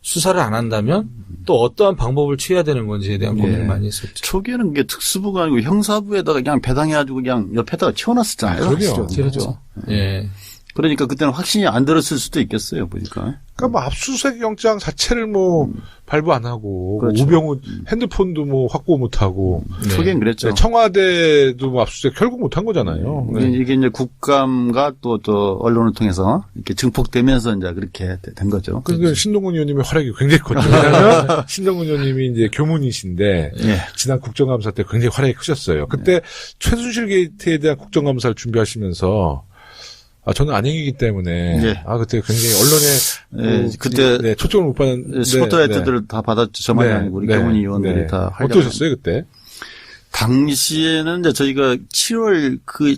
Speaker 3: 수사를 안 한다면 또 어떠한 방법을 취해야 되는 건지에 대한 고민을 많이 했었죠.
Speaker 2: 초기에는 그게 특수부가 아니고 형사부에다가 그냥 배당해가지고 그냥 옆에다가 치워놨었잖아요.
Speaker 3: 그렇죠. 예.
Speaker 2: 그러니까 그때는 확신이 안 들었을 수도 있겠어요, 보니까.
Speaker 1: 그러니까 뭐 압수수색 영장 자체를 뭐 발부 안 하고
Speaker 2: 그렇죠.
Speaker 1: 우병우 핸드폰도 뭐 확보 못 하고
Speaker 2: 초기엔 그랬죠.
Speaker 1: 청와대도 뭐 압수수색 결국 못 한 거잖아요.
Speaker 2: 이게 이제 국감과 또 언론을 통해서 이렇게 증폭되면서 이제 그렇게 된 거죠.
Speaker 1: 그러니까 신동근 의원님의 활약이 굉장히 컸죠. 왜냐하면 신동근 의원님이 이제 교문이신데 지난 국정감사 때 굉장히 활약이 크셨어요. 그때 최순실 게이트에 대한 국정감사를 준비하시면서 저는 안행이기 때문에 그때 굉장히 언론에
Speaker 2: 그때
Speaker 1: 초점을 못 받는
Speaker 2: 스포트라이트들을 다 받았죠. 저만이 아니고 우리 경훈 의원들이 다
Speaker 1: 어떠셨어요 그때?
Speaker 2: 당시에는 이제 저희가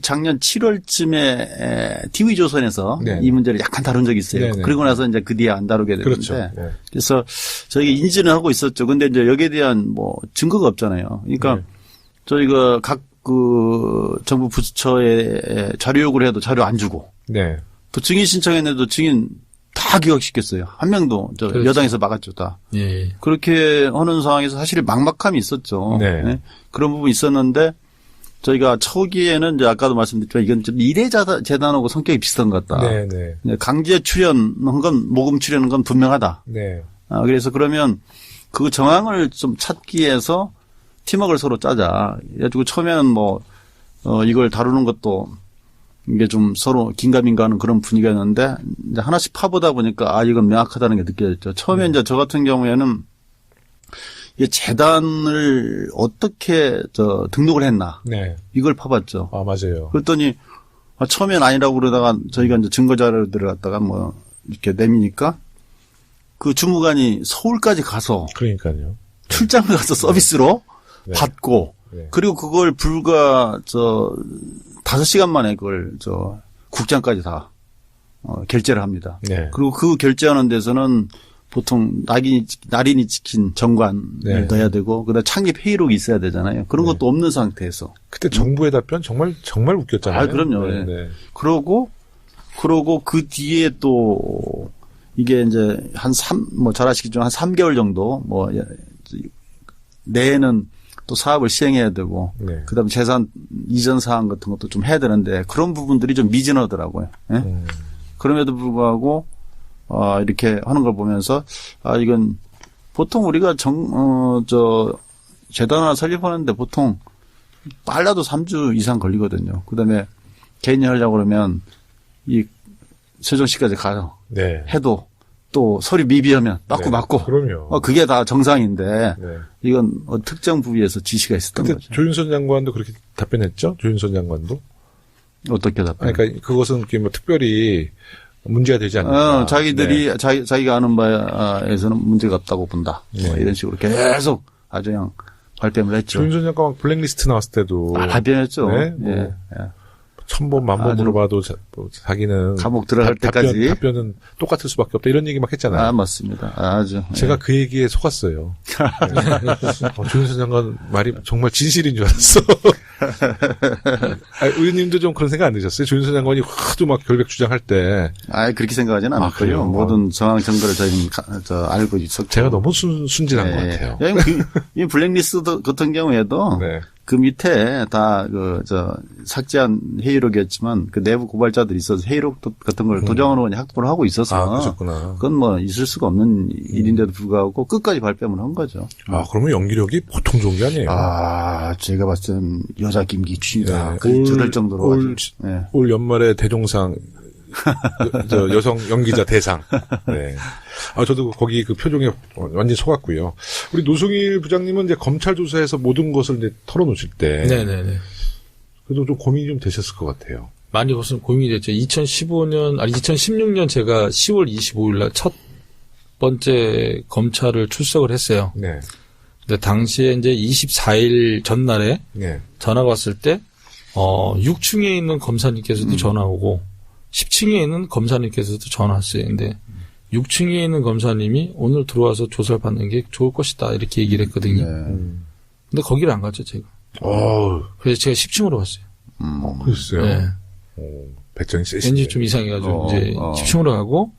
Speaker 2: 작년 7월쯤에 TV조선에서 이 문제를 약간 다룬 적이 있어요. 그리고 나서 이제 그 뒤에 안 다루게 됐는데.
Speaker 1: 그렇죠.
Speaker 2: 그래서 저희가 인지는 하고 있었죠. 근데 이제 여기에 대한 뭐 증거가 없잖아요. 그러니까 저희가 각 정부 부처에 자료 요구를 해도 자료 안 주고. 또 증인 신청했는데도 증인 다 기각시켰어요. 한 명도 그렇죠. 여당에서 막았죠, 다. 그렇게 하는 상황에서 사실 막막함이 있었죠. 그런 부분이 있었는데 저희가 초기에는 이제 아까도 말씀드렸지만 이건 좀 미래재단하고 성격이 비슷한 것 같다. 강제 출연한 건 모금 출연한 건 분명하다. 그래서 그러면 그 정황을 좀 찾기 위해서 팀워크를 서로 짜자. 그래가지고 처음에는 이걸 다루는 것도 이게 좀 서로 긴가민가하는 그런 분위기였는데 이제 하나씩 파보다 보니까 이건 명확하다는 게 느껴졌죠. 처음에 이제 저 같은 경우에는 이 재단을 어떻게 등록을 했나. 이걸 파봤죠.
Speaker 1: 맞아요.
Speaker 2: 그랬더니 처음엔 아니라고 그러다가 저희가 이제 증거 자료들을 갖다가 이렇게 내미니까 그 주무관이 서울까지 가서.
Speaker 1: 그러니까요.
Speaker 2: 출장을 가서 서비스로 받고 그리고 그걸 불과 5시간 만에 그걸 국장까지 다 결재를 합니다. 그리고 그 결재하는 데서는 보통 날인이 지킨 정관을 넣어야 되고 그다음 창립 회의록이 있어야 되잖아요. 그런 것도 없는 상태에서
Speaker 1: 그때 정부의 답변 정말 웃겼잖아요.
Speaker 2: 그럼요. 그러고 그 뒤에 또 이게 이제 잘 아시겠지만 한 3개월 정도 내에는 또 사업을 시행해야 되고 그다음에 재산 이전 사항 같은 것도 좀 해야 되는데 그런 부분들이 좀 미진하더라고요. 그럼에도 불구하고 이렇게 하는 걸 보면서 이건 보통 우리가 재단 하나 설립하는데 보통 빨라도 3주 이상 걸리거든요. 그다음에 개인이 하려고 그러면 이 세종시까지 가요.
Speaker 1: 네.
Speaker 2: 해도 또 서류 미비하면 맞고
Speaker 1: 네.
Speaker 2: 맞고.
Speaker 1: 그럼요.
Speaker 2: 그게 다 정상인데
Speaker 1: 네.
Speaker 2: 이건 특정 부위에서 지시가 있었던
Speaker 1: 그때
Speaker 2: 거죠.
Speaker 1: 조윤선 장관도 그렇게 답변했죠? 조윤선 장관도?
Speaker 2: 어떻게 답변?
Speaker 1: 그러니까 그것은 뭐 특별히 문제가 되지 않는다.
Speaker 2: 자기들이 자기가 아는 바에서는 문제가 없다고 본다.
Speaker 1: 네.
Speaker 2: 뭐 이런 식으로 계속 아주 그냥 발뺌을 했죠.
Speaker 1: 조윤선 장관 블랙리스트 나왔을 때도
Speaker 2: 발뺌했죠.
Speaker 1: 네, 뭐
Speaker 2: 예.
Speaker 1: 1000번 만번
Speaker 2: 아주
Speaker 1: 물어봐도 자기는
Speaker 2: 감옥 들어갈 때까지
Speaker 1: 답변은 똑같을 수밖에 없다 이런 얘기 막 했잖아요.
Speaker 2: 맞습니다. 아주.
Speaker 1: 제가 그 얘기에 속았어요. 조윤선 장관 말이 정말 진실인 줄 알았어. 의원님도 좀 그런 생각 안 드셨어요? 조윤선 장관이 하도 막 결백 주장할 때.
Speaker 2: 그렇게 생각하지는 않았고요.
Speaker 1: 그래요?
Speaker 2: 모든 정황 증거를 저희는 알고 있었고.
Speaker 1: 제가 너무 순진한 것 같아요.
Speaker 2: 이 블랙리스트 같은 경우에도
Speaker 1: 네.
Speaker 2: 그 밑에 다 삭제한 회의록이었지만 그 내부 고발자들이 있어서 회의록 같은 걸 도정원 의원이 확보를 하고 있어서
Speaker 1: 그러셨구나.
Speaker 2: 그건 뭐 있을 수가 없는 일인데도 불구하고 끝까지 발뺌을 한 거죠.
Speaker 1: 그러면 연기력이 보통 좋은 게 아니에요.
Speaker 2: 제가 봤을 땐 여자 김기춘이다.
Speaker 1: 네.
Speaker 2: 저럴 정도로
Speaker 1: 올 연말에 대종상 여성 연기자 대상. 네. 저도 거기 그 표정에 완전히 속았고요. 우리 노승일 부장님은 이제 검찰 조사에서 모든 것을 이제 털어놓으실 때.
Speaker 3: 네네네.
Speaker 1: 그래도 좀 고민이 좀 되셨을 것 같아요.
Speaker 3: 많이 무슨 고민이 됐죠. 2016년 제가 10월 25일 날 첫 번째 검찰을 출석을 했어요.
Speaker 1: 네.
Speaker 3: 근데 당시에 이제 24일 전날에
Speaker 1: 네.
Speaker 3: 전화가 왔을 때, 6층에 있는 검사님께서도 전화 오고, 10층에 있는 검사님께서도 전화 왔어요. 근데 6층에 있는 검사님이 오늘 들어와서 조사를 받는 게 좋을 것이다. 이렇게 얘기를 했거든요. 근데 거기를 안 갔죠, 제가. 그래서 제가 10층으로 갔어요.
Speaker 1: 그랬어요.
Speaker 3: 네.
Speaker 1: 배짱이 세시네.
Speaker 3: 왠지 좀 이상해가지고, 이제 10층으로 가고,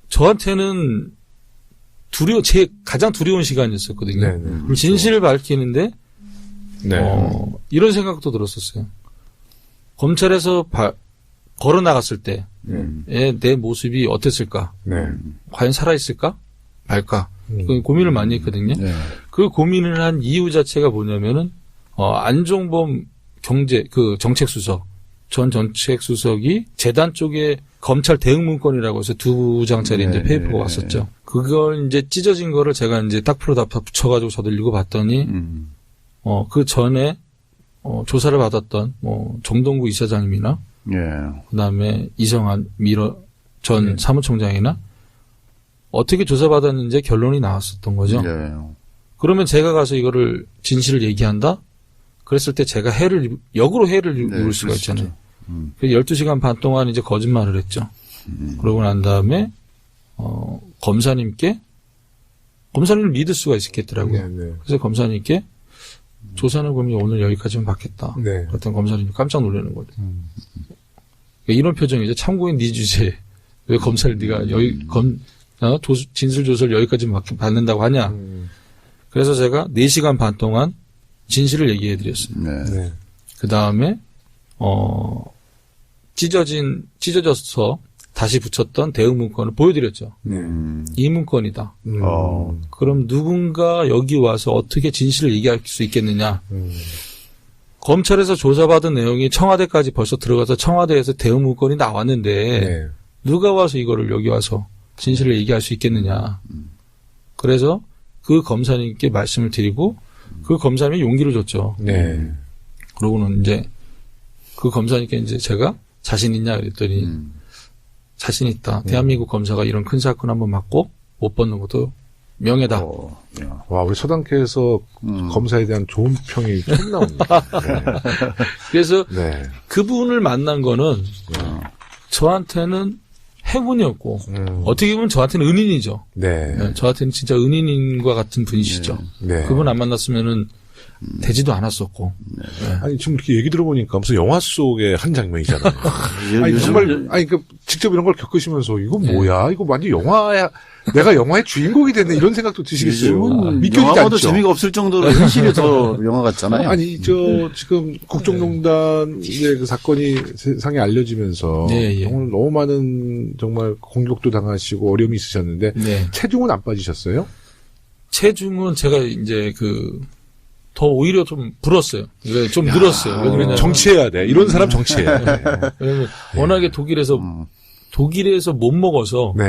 Speaker 3: 저한테는 제 가장 두려운 시간이었었거든요.
Speaker 1: 네네.
Speaker 3: 진실을 밝히는데,
Speaker 1: 네.
Speaker 3: 이런 생각도 들었었어요. 검찰에서 걸어 나갔을 때, 내 모습이 어땠을까?
Speaker 1: 네.
Speaker 3: 과연 살아있을까? 말까? 그 고민을 많이 했거든요.
Speaker 2: 네.
Speaker 3: 그 고민을 한 이유 자체가 뭐냐면은, 안종범 정책수석, 전 정책수석이 재단 쪽에 검찰 대응 문건이라고 해서 2장짜리 이제 페이퍼가 왔었죠. 그걸 이제 찢어진 거를 제가 이제 딱 풀어 다 붙여가지고 저도 읽어봤더니, 그 전에, 조사를 받았던, 정동구 이사장님이나, 그 다음에 이성한 전 사무총장이나, 어떻게 조사받았는지 결론이 나왔었던 거죠. 그러면 제가 가서 이거를 진실을 얘기한다? 그랬을 때 제가 역으로 해를 입을 수가 있잖아요. 12시간 반 동안 이제 거짓말을 했죠. 그러고 난 다음에, 검사님을 믿을 수가 있겠더라고요.
Speaker 1: 네.
Speaker 3: 그래서 검사님께 조사는 그러면 오늘 여기까지만 받겠다.
Speaker 1: 네.
Speaker 3: 그랬더니 검사님이 깜짝 놀라는 거죠. 이런 표정이죠. 참고인 네 주제. 왜 검사를 네가 진술 조사를 여기까지만 받는다고 하냐. 그래서 제가 4시간 반 동안 진실을 얘기해 드렸어요.
Speaker 1: 네.
Speaker 3: 그 다음에, 찢어져서 다시 붙였던 대응 문건을 보여드렸죠. 이 문건이다. 그럼 누군가 여기 와서 어떻게 진실을 얘기할 수 있겠느냐. 검찰에서 조사받은 내용이 청와대까지 벌써 들어가서 청와대에서 대응 문건이 나왔는데 누가 와서 이거를 여기 와서 진실을 얘기할 수 있겠느냐. 그래서 그 검사님께 말씀을 드리고 그 검사님이 용기를 줬죠. 그러고는 이제 그 검사님께 이제 제가 자신 있냐 그랬더니 자신 있다. 대한민국 검사가 이런 큰 사건 한번 맡고 못 벗는 것도 명예다.
Speaker 1: 와, 우리 서당계에서 검사에 대한 좋은 평이 처음 나옵니다.
Speaker 3: 그래서 그분을 만난 거는 저한테는 행운이었고 어떻게 보면 저한테는 은인이죠. 저한테는 진짜 은인과 같은 분이시죠. 그분 안 만났으면은 되지도 않았었고.
Speaker 1: 아니, 지금 이렇게 얘기 들어보니까 무슨 영화 속의 한 장면이잖아요. 아니, 정말, 직접 이런 걸 겪으시면서, 이거 뭐야? 이거 완전 영화야. 내가 영화의 주인공이 됐네. 이런 생각도 드시겠어요.
Speaker 2: 믿겨지지 않죠. 영화도 재미가 없을 정도로 현실이 더 영화 같잖아요.
Speaker 1: 아니, 지금 국정농단의 그 사건이 세상에 알려지면서, 정말 너무 많은 정말 공격도 당하시고 어려움이 있으셨는데, 체중은 안 빠지셨어요?
Speaker 3: 체중은 제가 이제 더 오히려 좀 불었어요. 그러니까 좀 늘었어요. 왜 그러냐면
Speaker 1: 정치해야 돼. 이런 사람 정치해야 돼.
Speaker 3: 왜냐면 워낙에 독일에서 못 먹어서
Speaker 1: 네.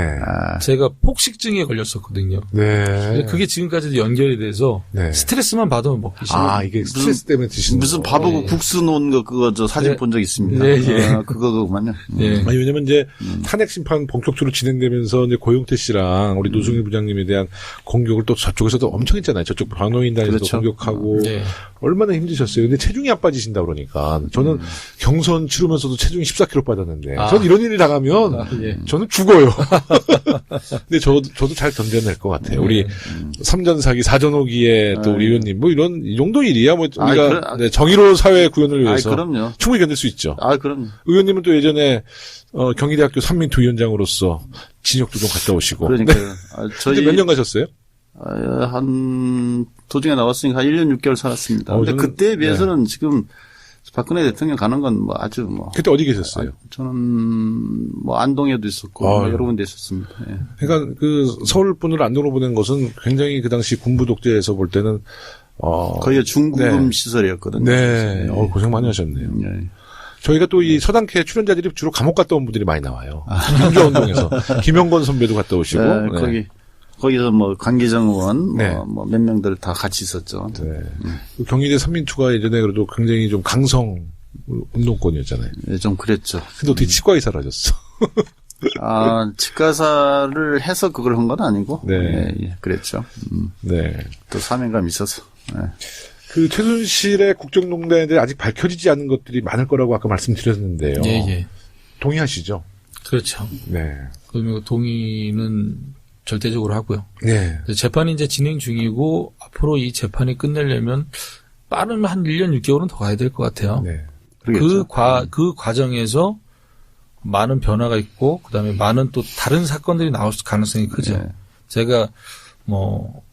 Speaker 3: 제가 폭식증에 걸렸었거든요.
Speaker 1: 네.
Speaker 3: 그게 지금까지도 연결이 돼서
Speaker 1: 네.
Speaker 3: 스트레스만 받으면 먹기 싫어요.
Speaker 1: 이게 스트레스 때문에 드시는
Speaker 2: 무슨
Speaker 1: 거.
Speaker 2: 밥하고
Speaker 3: 네.
Speaker 2: 국수 놓은 거 그거 저 사진
Speaker 3: 네.
Speaker 2: 본 적 있습니다.
Speaker 3: 네, 예.
Speaker 2: 그거만요.
Speaker 3: 예.
Speaker 1: 아니, 왜냐면 이제 탄핵 심판 본격적으로 진행되면서 이제 고용태 씨랑 우리 노승일 부장님에 대한 공격을 또 저쪽에서도 엄청 했잖아요. 저쪽 변호인단에서도
Speaker 2: 그렇죠.
Speaker 1: 공격하고
Speaker 3: 네.
Speaker 1: 얼마나 힘드셨어요. 근데 체중이 안 빠지신다 그러니까 저는 경선 치르면서도 체중이 14kg 빠졌는데 저는 이런 일이 당하면
Speaker 3: 예.
Speaker 1: 저는 죽어요. 근데 저도 잘 견뎌낼 것 같아요. 우리 삼전사기 사전오기에 또 우리 의원님 뭐 이런 이 정도 일이야 뭐 우리가 네, 정의로운 사회 구현을 위해서
Speaker 2: 그럼요.
Speaker 1: 충분히 견딜 수 있죠.
Speaker 2: 그럼요.
Speaker 1: 의원님은 또 예전에 경희대학교 삼민투 위원장으로서 진역도 좀 갔다 오시고.
Speaker 2: 그러니까요.
Speaker 1: 저희 몇 년 가셨어요?
Speaker 2: 도중에 나왔으니까 한 1년 6개월 살았습니다. 근데
Speaker 1: 저는,
Speaker 2: 그때에 비해서는 지금 박근혜 대통령 가는 건 뭐 아주 뭐.
Speaker 1: 그때 어디 계셨어요?
Speaker 2: 저는 뭐 안동에도 있었고 뭐 여러 군데 있었습니다. 예.
Speaker 1: 그러니까 그 서울 분을 안동으로 보낸 것은 굉장히 그 당시 군부 독재에서 볼 때는
Speaker 2: 거기가 중구금
Speaker 1: 네.
Speaker 2: 시설이었거든요.
Speaker 1: 네. 고생 많이 하셨네요.
Speaker 2: 예.
Speaker 1: 저희가 또 이 서당캐 출연자들이 주로 감옥 갔다 온 분들이 많이 나와요. 민주화운동에서. 김영건 선배도 갔다 오시고.
Speaker 2: 네. 거기서 뭐 강기정 의원
Speaker 1: 네.
Speaker 2: 뭐 몇 명들 다 같이 있었죠.
Speaker 1: 네. 경희대 삼민투가 예전에 그래도 굉장히 좀 강성 운동권이었잖아요.
Speaker 2: 네, 좀 그랬죠.
Speaker 1: 근데 어떻게 치과 의사를 하셨어?
Speaker 2: 치과사를 해서 그걸 한 건 아니고.
Speaker 1: 네.
Speaker 2: 예, 그랬죠.
Speaker 1: 네.
Speaker 2: 또 사명감이 있어서. 네.
Speaker 1: 그 최순실의 국정농단에 대해 아직 밝혀지지 않은 것들이 많을 거라고 아까 말씀드렸는데요.
Speaker 3: 예.
Speaker 1: 동의하시죠?
Speaker 3: 그렇죠.
Speaker 1: 네.
Speaker 3: 그러면 동의는 절대적으로 하고요.
Speaker 1: 네.
Speaker 3: 재판이 이제 진행 중이고 앞으로 이 재판이 끝내려면 빠르면 한 1년 6개월은 더 가야 될 것 같아요.
Speaker 1: 네.
Speaker 2: 그러겠죠.
Speaker 3: 그 과정에서 많은 변화가 있고 그다음에 많은 또 다른 사건들이 나올 가능성이 크죠.
Speaker 2: 네.
Speaker 3: 제가 뭐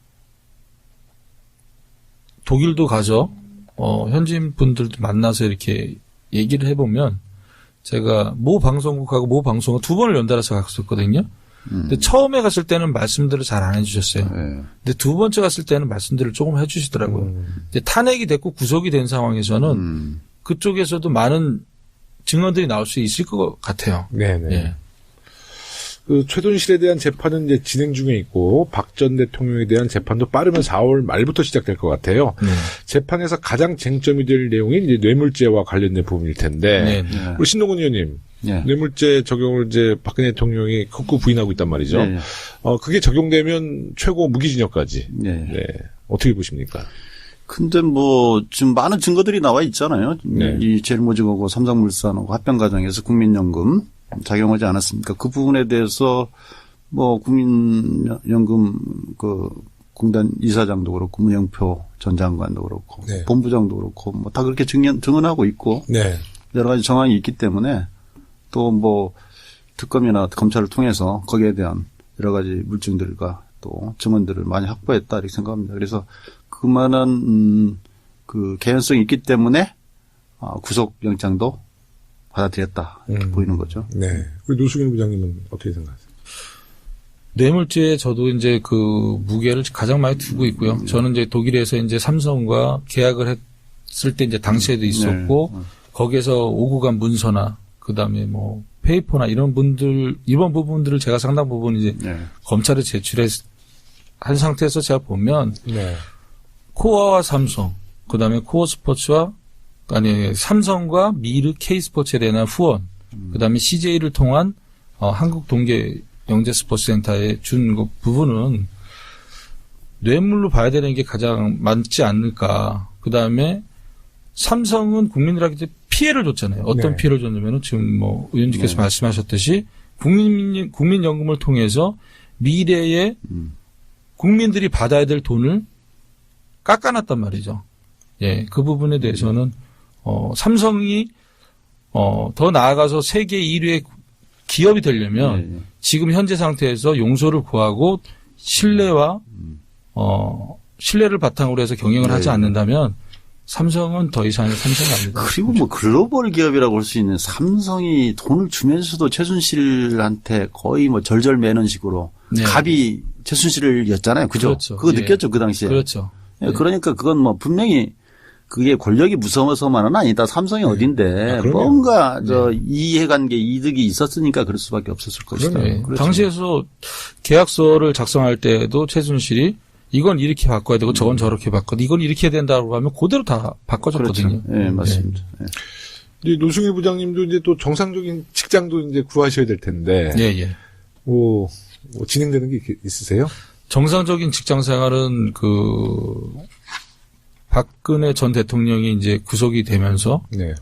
Speaker 3: 독일도 가서 현지인 분들도 만나서 이렇게 얘기를 해보면 제가 모 방송국하고 모 방송을 2번을 연달아서 갔었거든요. 근데 처음에 갔을 때는 말씀들을 잘 안 해주셨어요.
Speaker 2: 네.
Speaker 3: 근데 두 번째 갔을 때는 말씀들을 조금 해주시더라고요. 근데 탄핵이 됐고 구속이 된 상황에서는 그쪽에서도 많은 증언들이 나올 수 있을 것 같아요.
Speaker 1: 네네.
Speaker 3: 예.
Speaker 1: 그 최순실에 대한 재판은 이제 진행 중에 있고 박 전 대통령에 대한 재판도 빠르면 4월 말부터 시작될 것 같아요. 재판에서 가장 쟁점이 될 내용이 이제 뇌물죄와 관련된 부분일 텐데 우리 신동훈 의원님 뇌물죄 적용을 이제 박근혜 대통령이 극구 부인하고 있단 말이죠. 그게 적용되면 최고 무기징역까지. 네. 어떻게 보십니까?
Speaker 2: 근데 뭐 지금 많은 증거들이 나와 있잖아요.
Speaker 1: 네.
Speaker 2: 이 제일모직하고 삼성물산하고 합병 과정에서 국민연금 작용하지 않았습니까? 그 부분에 대해서 뭐 국민연금 그 공단 이사장도 그렇고 문영표 전 장관도 그렇고
Speaker 1: 네.
Speaker 2: 본부장도 그렇고 뭐 다 그렇게 증언하고 있고
Speaker 1: 네.
Speaker 2: 여러 가지 정황이 있기 때문에 또 뭐 특검이나 검찰을 통해서 거기에 대한 여러 가지 물증들과 또 증언들을 많이 확보했다 이렇게 생각합니다. 그래서 그만한 그 개연성이 있기 때문에 구속영장도 받아들였다 이렇게 보이는 거죠.
Speaker 1: 네. 우리 노승일 부장님은 어떻게 생각하세요?
Speaker 3: 뇌물죄에 저도 이제 그 무게를 가장 많이 두고 있고요. 저는 이제 독일에서 이제 삼성과 계약을 했을 때 이제 당시에도 있었고 거기에서 오고 간 문서나 그다음에 뭐 페이퍼나 이런 부분들을 제가 상당 부분 이제 검찰에 제출한 상태에서 제가 보면 코어와 삼성, 그다음에 코어 스포츠와 삼성과 미르 K스포츠에 대한 후원, 그다음에 CJ를 통한 한국 동계 영재 스포츠 센터에 준 그 부분은 뇌물로 봐야 되는 게 가장 많지 않을까. 그다음에 삼성은 국민들에게 피해를 줬잖아요. 어떤 피해를 줬냐면은 지금 뭐 의원님께서 말씀하셨듯이 국민연금을 통해서 미래에 국민들이 받아야 될 돈을 깎아놨단 말이죠. 예, 그 부분에 대해서는 삼성이 더 나아가서 세계 1위의 기업이 되려면 지금 현재 상태에서 용서를 구하고 신뢰를 바탕으로 해서 경영을 하지 않는다면 삼성은 더 이상의 삼성이 아니다.
Speaker 2: 그리고 뭐 글로벌 기업이라고 할 수 있는 삼성이 돈을 주면서도 최순실한테 거의 뭐 절절 매는 식으로 갑이 최순실이었잖아요. 그죠?
Speaker 3: 그렇죠.
Speaker 2: 그거 느꼈죠 그 당시에.
Speaker 3: 그렇죠.
Speaker 2: 예, 그러니까 그건 뭐 분명히 그게 권력이 무서워서만은 아니다. 삼성이 어딘데 뭔가 이해관계 이득이 있었으니까 그럴 수밖에 없었을 것이다.
Speaker 3: 그렇죠. 당시에서 계약서를 작성할 때도 최순실이 이건 이렇게 바꿔야 되고 저건 저렇게 바꿔. 이건 이렇게 해야 된다고 하면 그대로 다 바꿔줬거든요.
Speaker 2: 그렇죠. 예, 맞습니다. 예.
Speaker 1: 이제 노승일 부장님도 이제 또 정상적인 직장도 이제 구하셔야 될 텐데.
Speaker 3: 예.
Speaker 1: 뭐 진행되는 게 있으세요?
Speaker 3: 정상적인 직장 생활은 박근혜 전 대통령이 이제 구속이 되면서
Speaker 1: 네.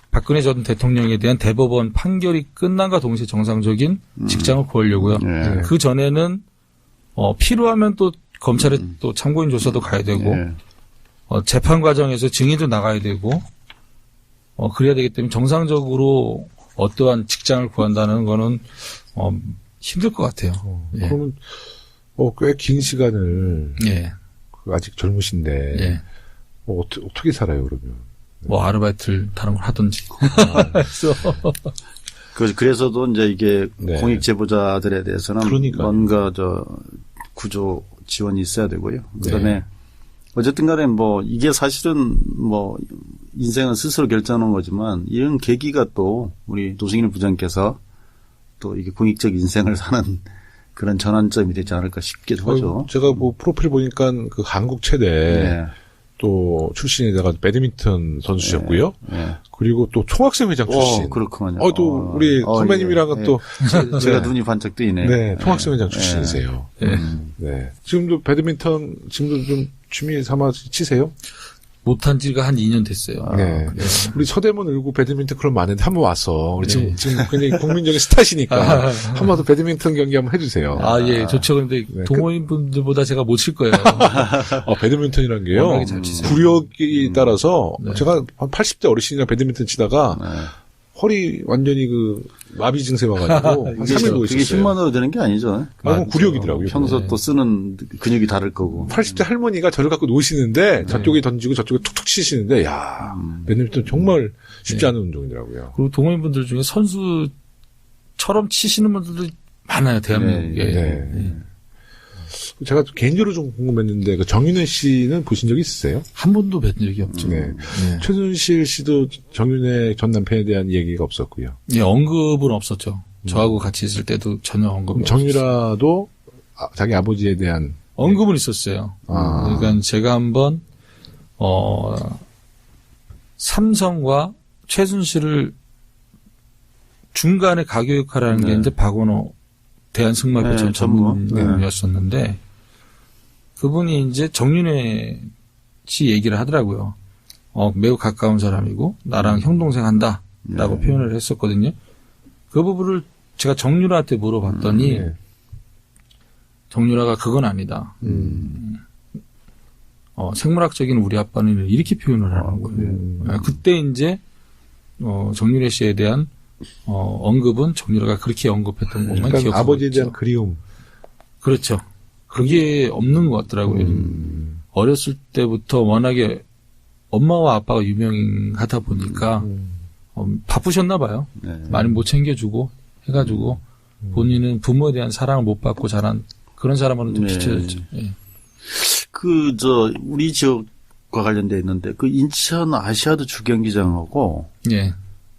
Speaker 3: 박근혜 전 대통령에 대한 대법원 판결이 끝난과 동시에 정상적인 직장을 구하려고요.
Speaker 2: 네.
Speaker 3: 그 전에는 필요하면 또 검찰에 또 참고인 조사도 가야 되고
Speaker 2: 네.
Speaker 3: 재판 과정에서 증인도 나가야 되고 그래야 되기 때문에 정상적으로 어떠한 직장을 구한다는 거는 힘들 것 같아요. 예.
Speaker 1: 그러면 꽤 긴 시간을
Speaker 3: 예.
Speaker 1: 아직 젊으신데
Speaker 3: 예.
Speaker 1: 어떻게 살아요 그러면?
Speaker 3: 뭐 아르바이트를 다른 걸 하든지.
Speaker 2: 그래서도 이제 이게
Speaker 1: 네.
Speaker 2: 공익 제보자들에 대해서는
Speaker 1: 그러니까요.
Speaker 2: 뭔가 구조 지원이 있어야 되고요. 그다음에
Speaker 1: 네.
Speaker 2: 어쨌든 간에 뭐 이게 사실은 뭐 인생은 스스로 결정하는 거지만 이런 계기가 또 우리 노승일 부장께서 또 이게 공익적 인생을 사는 그런 전환점이 되지 않을까 싶기도 하죠.
Speaker 1: 제가 뭐 프로필 보니까 그 한국 최대
Speaker 2: 네.
Speaker 1: 또 출신에다가 배드민턴 선수셨고요.
Speaker 2: 네.
Speaker 1: 그리고 또 총학생 회장 출신.
Speaker 2: 그렇구만요.
Speaker 1: 또 우리 선배님이랑은
Speaker 2: 예.
Speaker 1: 또
Speaker 2: 제가
Speaker 1: 네.
Speaker 2: 눈이 반짝 뜨이네.
Speaker 1: 네, 총학생 회장 출신이세요. 네. 지금도 배드민턴 지금도 좀 취미 삼아 치세요?
Speaker 3: 못한 지가 한 2년 됐어요.
Speaker 1: 네. 우리 서대문 을구 배드민턴 클럽 많은데 한번 와서 우리 지금 굉장히 국민적인 스타시니까 한 번 더 배드민턴 경기 한번 해주세요.
Speaker 3: 예, 좋죠. 그런데
Speaker 1: 네.
Speaker 3: 동호인 분들보다 제가 못 칠 거예요.
Speaker 1: 배드민턴이란 게요.
Speaker 3: 워낙에 잘 치세요.
Speaker 1: 구력이 따라서
Speaker 3: 네.
Speaker 1: 제가 한 80대 어르신이랑 배드민턴 치다가 허리 완전히 마비 증세 와가지고 한 3일 누워
Speaker 2: 그게
Speaker 1: 있었어요.
Speaker 2: 힘만으로 되는 게 아니죠.
Speaker 1: 구력이더라고요.
Speaker 2: 평소 또 쓰는 근육이 다를 거고.
Speaker 1: 80대 할머니가 저를 갖고 노시는데 저쪽에 던지고 저쪽에 툭툭 치시는데 배드민턴 정말 쉽지 않은 운동이더라고요.
Speaker 3: 그리고 동호인 분들 중에 선수처럼 치시는 분들도 많아요. 대한민국에.
Speaker 1: 네. 제가 개인적으로 좀 궁금했는데 그 정윤회 씨는 보신 적 있으세요?
Speaker 3: 한 번도 뵌 적이 없죠.
Speaker 1: 네. 최순실 씨도 정윤회 전 남편에 대한 얘기가 없었고요.
Speaker 3: 예, 언급은 없었죠. 저하고 같이 있을 때도 전혀 언급이 없었어요.
Speaker 1: 정유라도 자기 아버지에 대한
Speaker 3: 언급은 있었어요. 그러니까 제가 한번 삼성과 최순실을 중간에 가교 역할을 하는 게 이제 박원호 대한승마배전 전문이었었는데 그분이 이제 정윤회 씨 얘기를 하더라고요. 매우 가까운 사람이고 나랑 형동생 한다라고 표현을 했었거든요. 그 부분을 제가 정유라한테 물어봤더니 정유라가 그건 아니다. 생물학적인 우리 아빠는 이렇게 표현을 하는 거예요. 그때 이제 정유라 씨에 대한 언급은 정유라가 그렇게 언급했던 것만
Speaker 1: 그러니까
Speaker 3: 기억하고
Speaker 1: 아버지에
Speaker 3: 있죠.
Speaker 1: 대한 그리움.
Speaker 3: 그렇죠. 그게 없는 것 같더라고요. 어렸을 때부터 워낙에 엄마와 아빠가 유명하다 보니까 바쁘셨나 봐요. 많이 못 챙겨주고 해가지고 본인은 부모에 대한 사랑을 못 받고 자란 그런 사람으로는 좀 비춰졌죠. 예.
Speaker 2: 우리 지역과 관련돼 있는데 그 인천 아시아드 주경기장하고
Speaker 3: 예.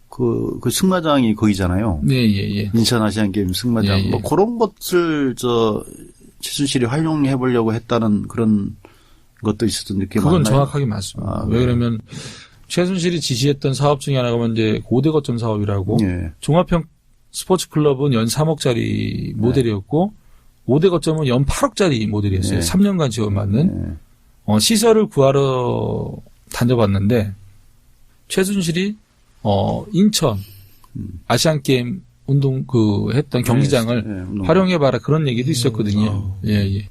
Speaker 2: 그 승마장이 거기잖아요.
Speaker 3: 예.
Speaker 2: 인천 아시안 게임 승마장.
Speaker 3: 예.
Speaker 2: 뭐 그런 것을 최순실이 활용해 보려고 했다는 그런 것도 있었던 느낌이
Speaker 3: 그건
Speaker 2: 맞나요?
Speaker 3: 정확하게 맞습니다. 왜 그러면 최순실이 지시했던 사업 중에 하나가 이제 5대 거점 사업이라고 종합형 스포츠 클럽은 연 3억짜리 모델이었고 5대 거점은 연 8억짜리 모델이었어요. 3년간 지원받는 시설을 구하러 다녀봤는데 최순실이 인천 아시안 게임 운동 했던 경기장을 활용해봐라 그런 얘기도 있었거든요. 예.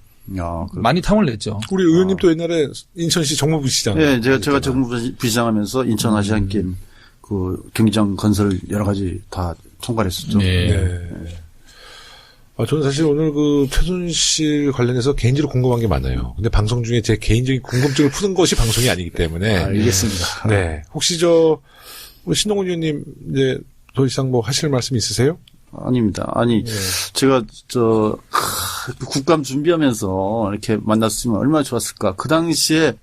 Speaker 3: 많이 탐을 냈죠.
Speaker 1: 우리 의원님도 옛날에 인천시 정무부시장.
Speaker 2: 네, 제가 정무부시장하면서 인천 아시안 게임 그 경기장 건설 여러 가지 다 총괄했었죠.
Speaker 1: 네. 저는 사실 오늘 그 최순실 관련해서 개인적으로 궁금한 게 많아요. 근데 방송 중에 제 개인적인 궁금증을 푸는 것이 방송이 아니기 때문에.
Speaker 2: 알겠습니다.
Speaker 1: 네. 혹시 신동훈 의원님 이제 더 이상 뭐 하실 말씀 있으세요?
Speaker 2: 아닙니다. 아니, 제가, 국감 준비하면서 이렇게 만났으면 얼마나 좋았을까. 그 당시에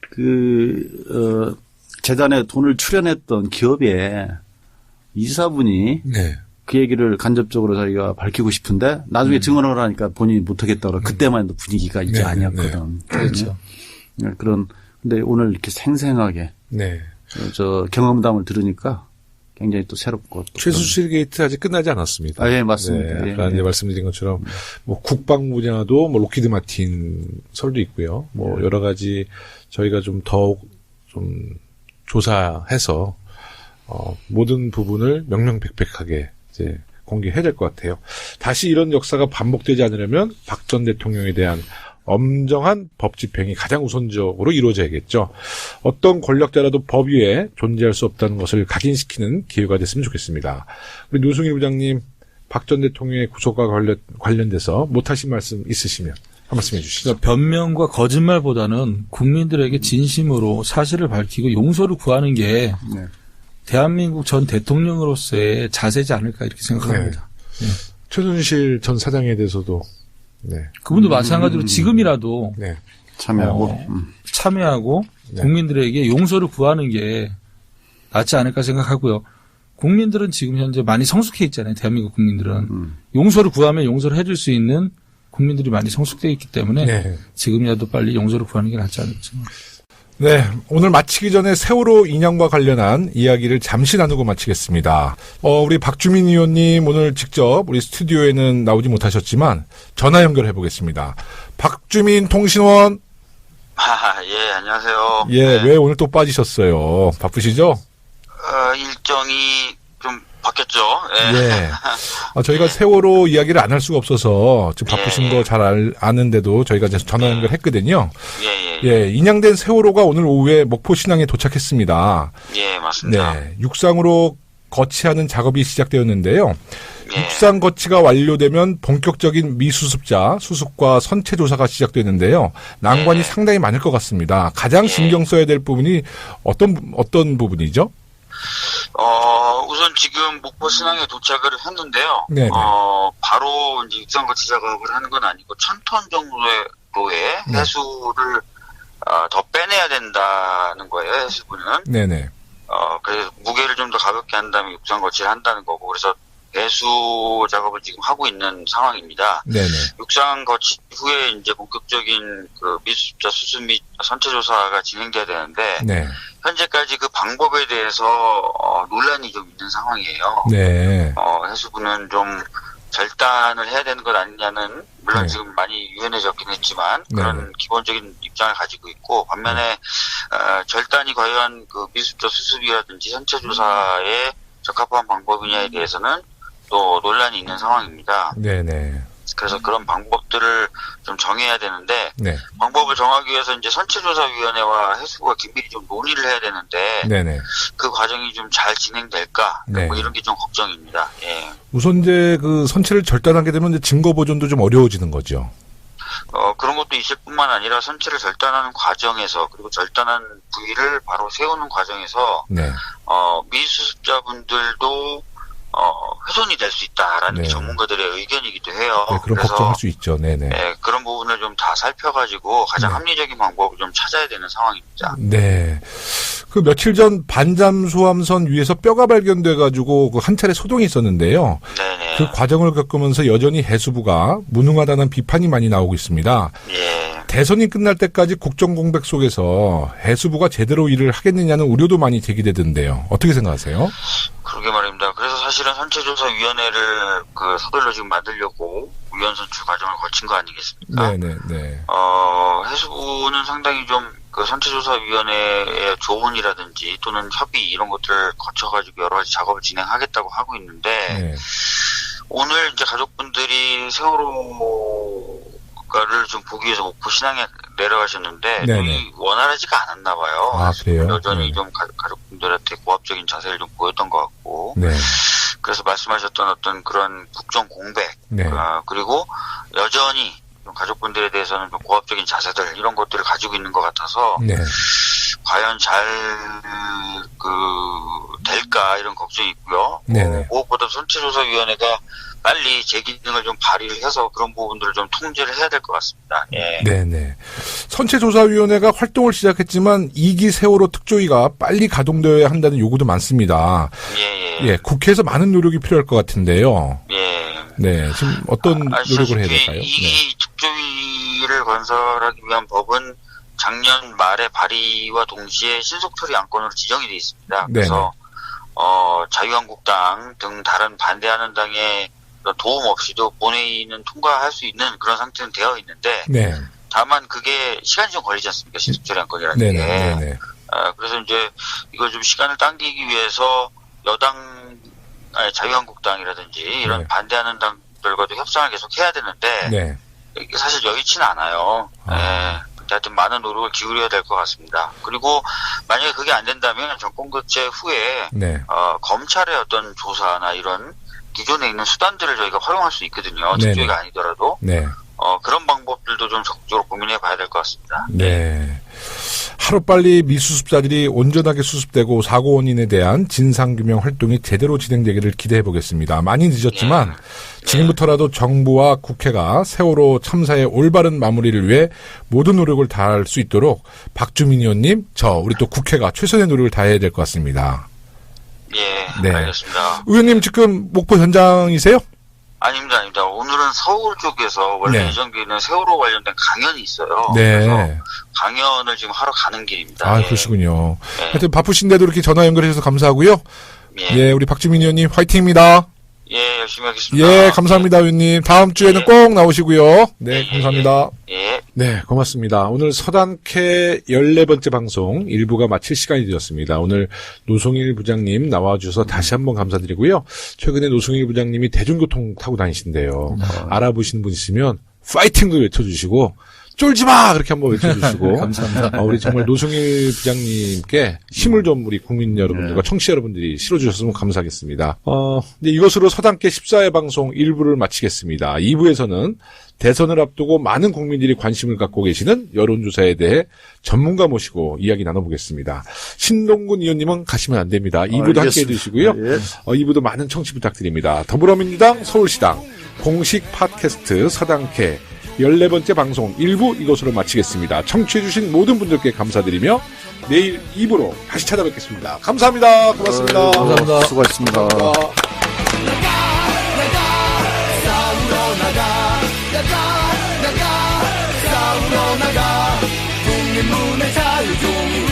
Speaker 2: 재단에 돈을 출연했던 기업의 이사분이
Speaker 1: 네.
Speaker 2: 그 얘기를 간접적으로 저희가 밝히고 싶은데 나중에 증언을 하니까 본인이 못하겠다고 그때만 해도 분위기가 이게
Speaker 1: 네,
Speaker 2: 아니었거든.
Speaker 3: 그렇죠.
Speaker 2: 근데 오늘 이렇게 생생하게
Speaker 1: 네.
Speaker 2: 경험담을 들으니까 굉장히 또 새롭고.
Speaker 1: 최순실 게이트 아직 끝나지 않았습니다.
Speaker 2: 예, 맞습니다.
Speaker 1: 네, 아까 이제 말씀드린 것처럼 뭐 국방 분야도 뭐 로키드 마틴 설도 있고요. 뭐 여러 가지 저희가 좀 더욱 좀 조사해서 모든 부분을 명명백백하게 이제 공개해야 될 것 같아요. 다시 이런 역사가 반복되지 않으려면 박 전 대통령에 대한 엄정한 법 집행이 가장 우선적으로 이루어져야겠죠. 어떤 권력자라도 법 위에 존재할 수 없다는 것을 각인시키는 기회가 됐으면 좋겠습니다. 우리 노승일 부장님, 박 전 대통령의 구속과 관련돼서 못하신 말씀 있으시면 한 말씀 해주시죠.
Speaker 3: 그러니까 변명과 거짓말보다는 국민들에게 진심으로 사실을 밝히고 용서를 구하는 게
Speaker 2: 네.
Speaker 3: 대한민국 전 대통령으로서의 자세지 않을까 이렇게 생각합니다.
Speaker 1: 네. 최순실 전 사장에 대해서도 네.
Speaker 3: 그분도 마찬가지로 지금이라도
Speaker 1: 네.
Speaker 3: 참여하고
Speaker 1: 네.
Speaker 3: 국민들에게 용서를 구하는 게 낫지 않을까 생각하고요. 국민들은 지금 현재 많이 성숙해 있잖아요. 대한민국 국민들은. 용서를 구하면 용서를 해줄 수 있는 국민들이 많이 성숙되어 있기 때문에
Speaker 1: 네.
Speaker 3: 지금이라도 빨리 용서를 구하는 게 낫지 않을까 생각합니다.
Speaker 1: 네, 오늘 마치기 전에 세월호 인양과 관련한 이야기를 잠시 나누고 마치겠습니다. 우리 박주민 의원님 오늘 직접 우리 스튜디오에는 나오지 못하셨지만 전화 연결해 보겠습니다. 박주민 통신원.
Speaker 5: 예, 안녕하세요.
Speaker 1: 예,
Speaker 5: 네.
Speaker 1: 왜 오늘 또 빠지셨어요? 바쁘시죠?
Speaker 5: 일정이 좀 바뀌었죠. 예.
Speaker 1: 예. 저희가 세월호 이야기를 안 할 수가 없어서 지금 바쁘신
Speaker 5: 예.
Speaker 1: 거 잘 아는데도 저희가 이제 전화 연결했거든요.
Speaker 5: 예.
Speaker 1: 예, 인양된 세월호가 오늘 오후에 목포 신항에 도착했습니다.
Speaker 5: 예, 맞습니다.
Speaker 1: 네, 육상으로 거치하는 작업이 시작되었는데요.
Speaker 5: 예.
Speaker 1: 육상 거치가 완료되면 본격적인 미수습자 수습과 선체 조사가 시작되는데요. 난관이
Speaker 5: 예.
Speaker 1: 상당히 많을 것 같습니다. 가장
Speaker 5: 예.
Speaker 1: 신경 써야 될 부분이 어떤 부분이죠?
Speaker 5: 우선 지금 목포 신항에 도착을 했는데요.
Speaker 1: 네네.
Speaker 5: 바로 이제 육상 거치 작업을 하는 건 아니고 1,000톤 정도의 해수를 더 빼내야 된다는 거예요. 해수부는.
Speaker 1: 네네.
Speaker 5: 그래서 무게를 좀 더 가볍게 한 다음에 육상 거치를 한다는 거고, 그래서 배수 작업을 지금 하고 있는 상황입니다.
Speaker 1: 네네.
Speaker 5: 육상 거치 후에 이제 본격적인 그 미수습자 수습 및 선체 조사가 진행돼야 되는데,
Speaker 1: 네.
Speaker 5: 현재까지 그 방법에 대해서 논란이 좀 있는 상황이에요.
Speaker 1: 네.
Speaker 5: 해수부는 좀 절단을 해야 되는 것 아니냐는, 물론
Speaker 1: 네.
Speaker 5: 지금 많이 유연해졌긴 했지만
Speaker 1: 네네.
Speaker 5: 그런 기본적인 입장을 가지고 있고, 반면에 절단이 과연 그 미수습자 수습이라든지 선체 조사에 적합한 방법이냐에 대해서는 또 논란이 있는 상황입니다.
Speaker 1: 네네.
Speaker 5: 그래서 그런 방법들을 좀 정해야 되는데,
Speaker 1: 네.
Speaker 5: 방법을 정하기 위해서 이제 선체조사위원회와 해수부가 긴밀히 좀 논의를 해야 되는데,
Speaker 1: 네네.
Speaker 5: 그 과정이 좀 잘 진행될까?
Speaker 1: 네.
Speaker 5: 뭐 이런 게 좀 걱정입니다. 예.
Speaker 1: 우선 이제 그 선체를 절단하게 되면 이제 증거 보존도 좀 어려워지는 거죠.
Speaker 5: 그런 것도 있을 뿐만 아니라 선체를 절단하는 과정에서, 그리고 절단한 부위를 바로 세우는 과정에서,
Speaker 1: 네.
Speaker 5: 미수습자분들도 훼손이 될 수 있다라는
Speaker 1: 네.
Speaker 5: 게 전문가들의 의견이기도 해요.
Speaker 1: 네, 그런
Speaker 5: 그래서
Speaker 1: 걱정할 수 있죠. 네네.
Speaker 5: 네, 그런 부분을 좀 다 살펴가지고 가장
Speaker 1: 네.
Speaker 5: 합리적인 방법을 좀 찾아야 되는 상황입니다.
Speaker 1: 네. 그 며칠 전 반잠수함선 위에서 뼈가 발견돼가지고 그 한 차례 소동이 있었는데요.
Speaker 5: 네네.
Speaker 1: 그 과정을 겪으면서 여전히 해수부가 무능하다는 비판이 많이 나오고 있습니다.
Speaker 5: 예.
Speaker 1: 대선이 끝날 때까지 국정 공백 속에서 해수부가 제대로 일을 하겠느냐는 우려도 많이 제기되던데요. 어떻게 생각하세요?
Speaker 5: 그러게 말입니다. 그래서 사실은 선체조사위원회를 서둘러 지금 만들려고 위원 선출 과정을 거친 거 아니겠습니까?
Speaker 1: 네네네.
Speaker 5: 해수부는 상당히 좀 그 선체조사위원회의 조언이라든지 또는 협의 이런 것들을 거쳐가지고 여러 가지 작업을 진행하겠다고 하고 있는데,
Speaker 1: 네.
Speaker 5: 오늘 이제 가족분들이 세월호를 좀 보기 위해서 목포 신항에 내려가셨는데,
Speaker 1: 네네.
Speaker 5: 눈이 원활하지가 않았나 봐요.
Speaker 1: 아, 그래요?
Speaker 5: 여전히
Speaker 1: 네.
Speaker 5: 좀 가족분들한테 고압적인 자세를 좀 보였던 것 같고,
Speaker 1: 네.
Speaker 5: 그래서 말씀하셨던 어떤 그런 국정 공백,
Speaker 1: 네.
Speaker 5: 그리고 여전히 좀 가족분들에 대해서는 좀 고압적인 자세들, 이런 것들을 가지고 있는 것 같아서,
Speaker 1: 네.
Speaker 5: 과연 잘 될까 이런 걱정이 있고요.
Speaker 1: 네네.
Speaker 5: 무엇보다 선체조사위원회가 빨리 제 기능을 좀 발휘를 해서 그런 부분들을 좀 통제를 해야 될 것 같습니다. 예.
Speaker 1: 네네. 선체조사위원회가 활동을 시작했지만 2기 세월호 특조위가 빨리 가동되어야 한다는 요구도 많습니다. 예, 국회에서 많은 노력이 필요할 것 같은데요.
Speaker 5: 예.
Speaker 1: 네, 지금 어떤 노력을 해야 될까요?
Speaker 5: 2기 특조위를 건설하기 위한 법은 작년 말에 발의와 동시에 신속처리 안건으로 지정이 되어 있습니다. 그래서 자유한국당 등 다른 반대하는 당의 도움 없이도 본회의는 통과할 수 있는 그런 상태는 되어 있는데
Speaker 1: 네.
Speaker 5: 다만 그게 시간이 좀 걸리지 않습니까? 신속처리 안건이라는 게.
Speaker 1: 네네.
Speaker 5: 그래서 이제 이걸 좀 시간을 당기기 위해서 자유한국당이라든지 이런
Speaker 1: 네.
Speaker 5: 반대하는 당들과도 협상을 계속 해야 되는데
Speaker 1: 네.
Speaker 5: 이게 사실 여의치는 않아요. 하여튼 많은 노력을 기울여야 될 것 같습니다. 그리고 만약에 그게 안 된다면 정권 교체 후에
Speaker 1: 네.
Speaker 5: 검찰의 어떤 조사나 이런 기존에 있는 수단들을 저희가 활용할 수 있거든요.
Speaker 1: 네네.
Speaker 5: 특조위가 아니더라도
Speaker 1: 네.
Speaker 5: 그런 방법들도 좀 적극적으로 고민해 봐야 될 것 같습니다.
Speaker 1: 네. 하루빨리 미수습자들이 온전하게 수습되고 사고 원인에 대한 진상규명 활동이 제대로 진행되기를 기대해 보겠습니다. 많이 늦었지만 지금부터라도 정부와 국회가 세월호 참사의 올바른 마무리를 위해 모든 노력을 다할 수 있도록 박주민 의원님, 우리 또 국회가 최선의 노력을 다해야 될 것 같습니다.
Speaker 5: 예,
Speaker 1: 네.
Speaker 5: 알겠습니다.
Speaker 1: 의원님 지금 목포 현장이세요?
Speaker 5: 아닙니다. 오늘은 서울 쪽에서 원래
Speaker 1: 네.
Speaker 5: 예정되어 세월호 관련된 강연이 있어요.
Speaker 1: 네.
Speaker 5: 그래서 강연을 지금 하러 가는 길입니다.
Speaker 1: 아,
Speaker 5: 예.
Speaker 1: 그러시군요.
Speaker 5: 네.
Speaker 1: 하여튼 바쁘신데도 이렇게 전화 연결해 주셔서 감사하고요.
Speaker 5: 예.
Speaker 1: 예, 우리 박주민 의원님 화이팅입니다.
Speaker 5: 예, 열심히 하겠습니다.
Speaker 1: 예, 감사합니다, 의원님. 다음 주에는 꼭 나오시고요. 네, 감사합니다.
Speaker 5: 예.
Speaker 1: 네, 고맙습니다. 오늘 서당캐 14번째 방송 1부가 마칠 시간이 되었습니다. 오늘 노송일 부장님 나와주셔서 다시 한번 감사드리고요. 최근에 노송일 부장님이 대중교통 타고 다니신대요. 알아보시는 분 있으면 파이팅도 외쳐주시고 쫄지마! 그렇게 한번 외쳐주시고.
Speaker 3: 감사합니다.
Speaker 1: 우리 정말 노승일 부장님께 힘을 좀 우리 국민 여러분들과 청취자 여러분들이 실어주셨으면 감사하겠습니다. 이제 이것으로 서당캐 14회 방송 1부를 마치겠습니다. 2부에서는 대선을 앞두고 많은 국민들이 관심을 갖고 계시는 여론조사에 대해 전문가 모시고 이야기 나눠보겠습니다. 신동근 의원님은 가시면 안 됩니다. 2부도 함께 해주시고요.
Speaker 2: 예.
Speaker 1: 2부도 많은 청취 부탁드립니다. 더불어민주당 서울시당 공식 팟캐스트 서당캐 14번째 방송 1부 이것으로 마치겠습니다. 청취해주신 모든 분들께 감사드리며 내일 2부로 다시 찾아뵙겠습니다. 감사합니다. 고맙습니다.
Speaker 3: 감사합니다.
Speaker 2: 수고하셨습니다.
Speaker 6: 국민문의 자유종이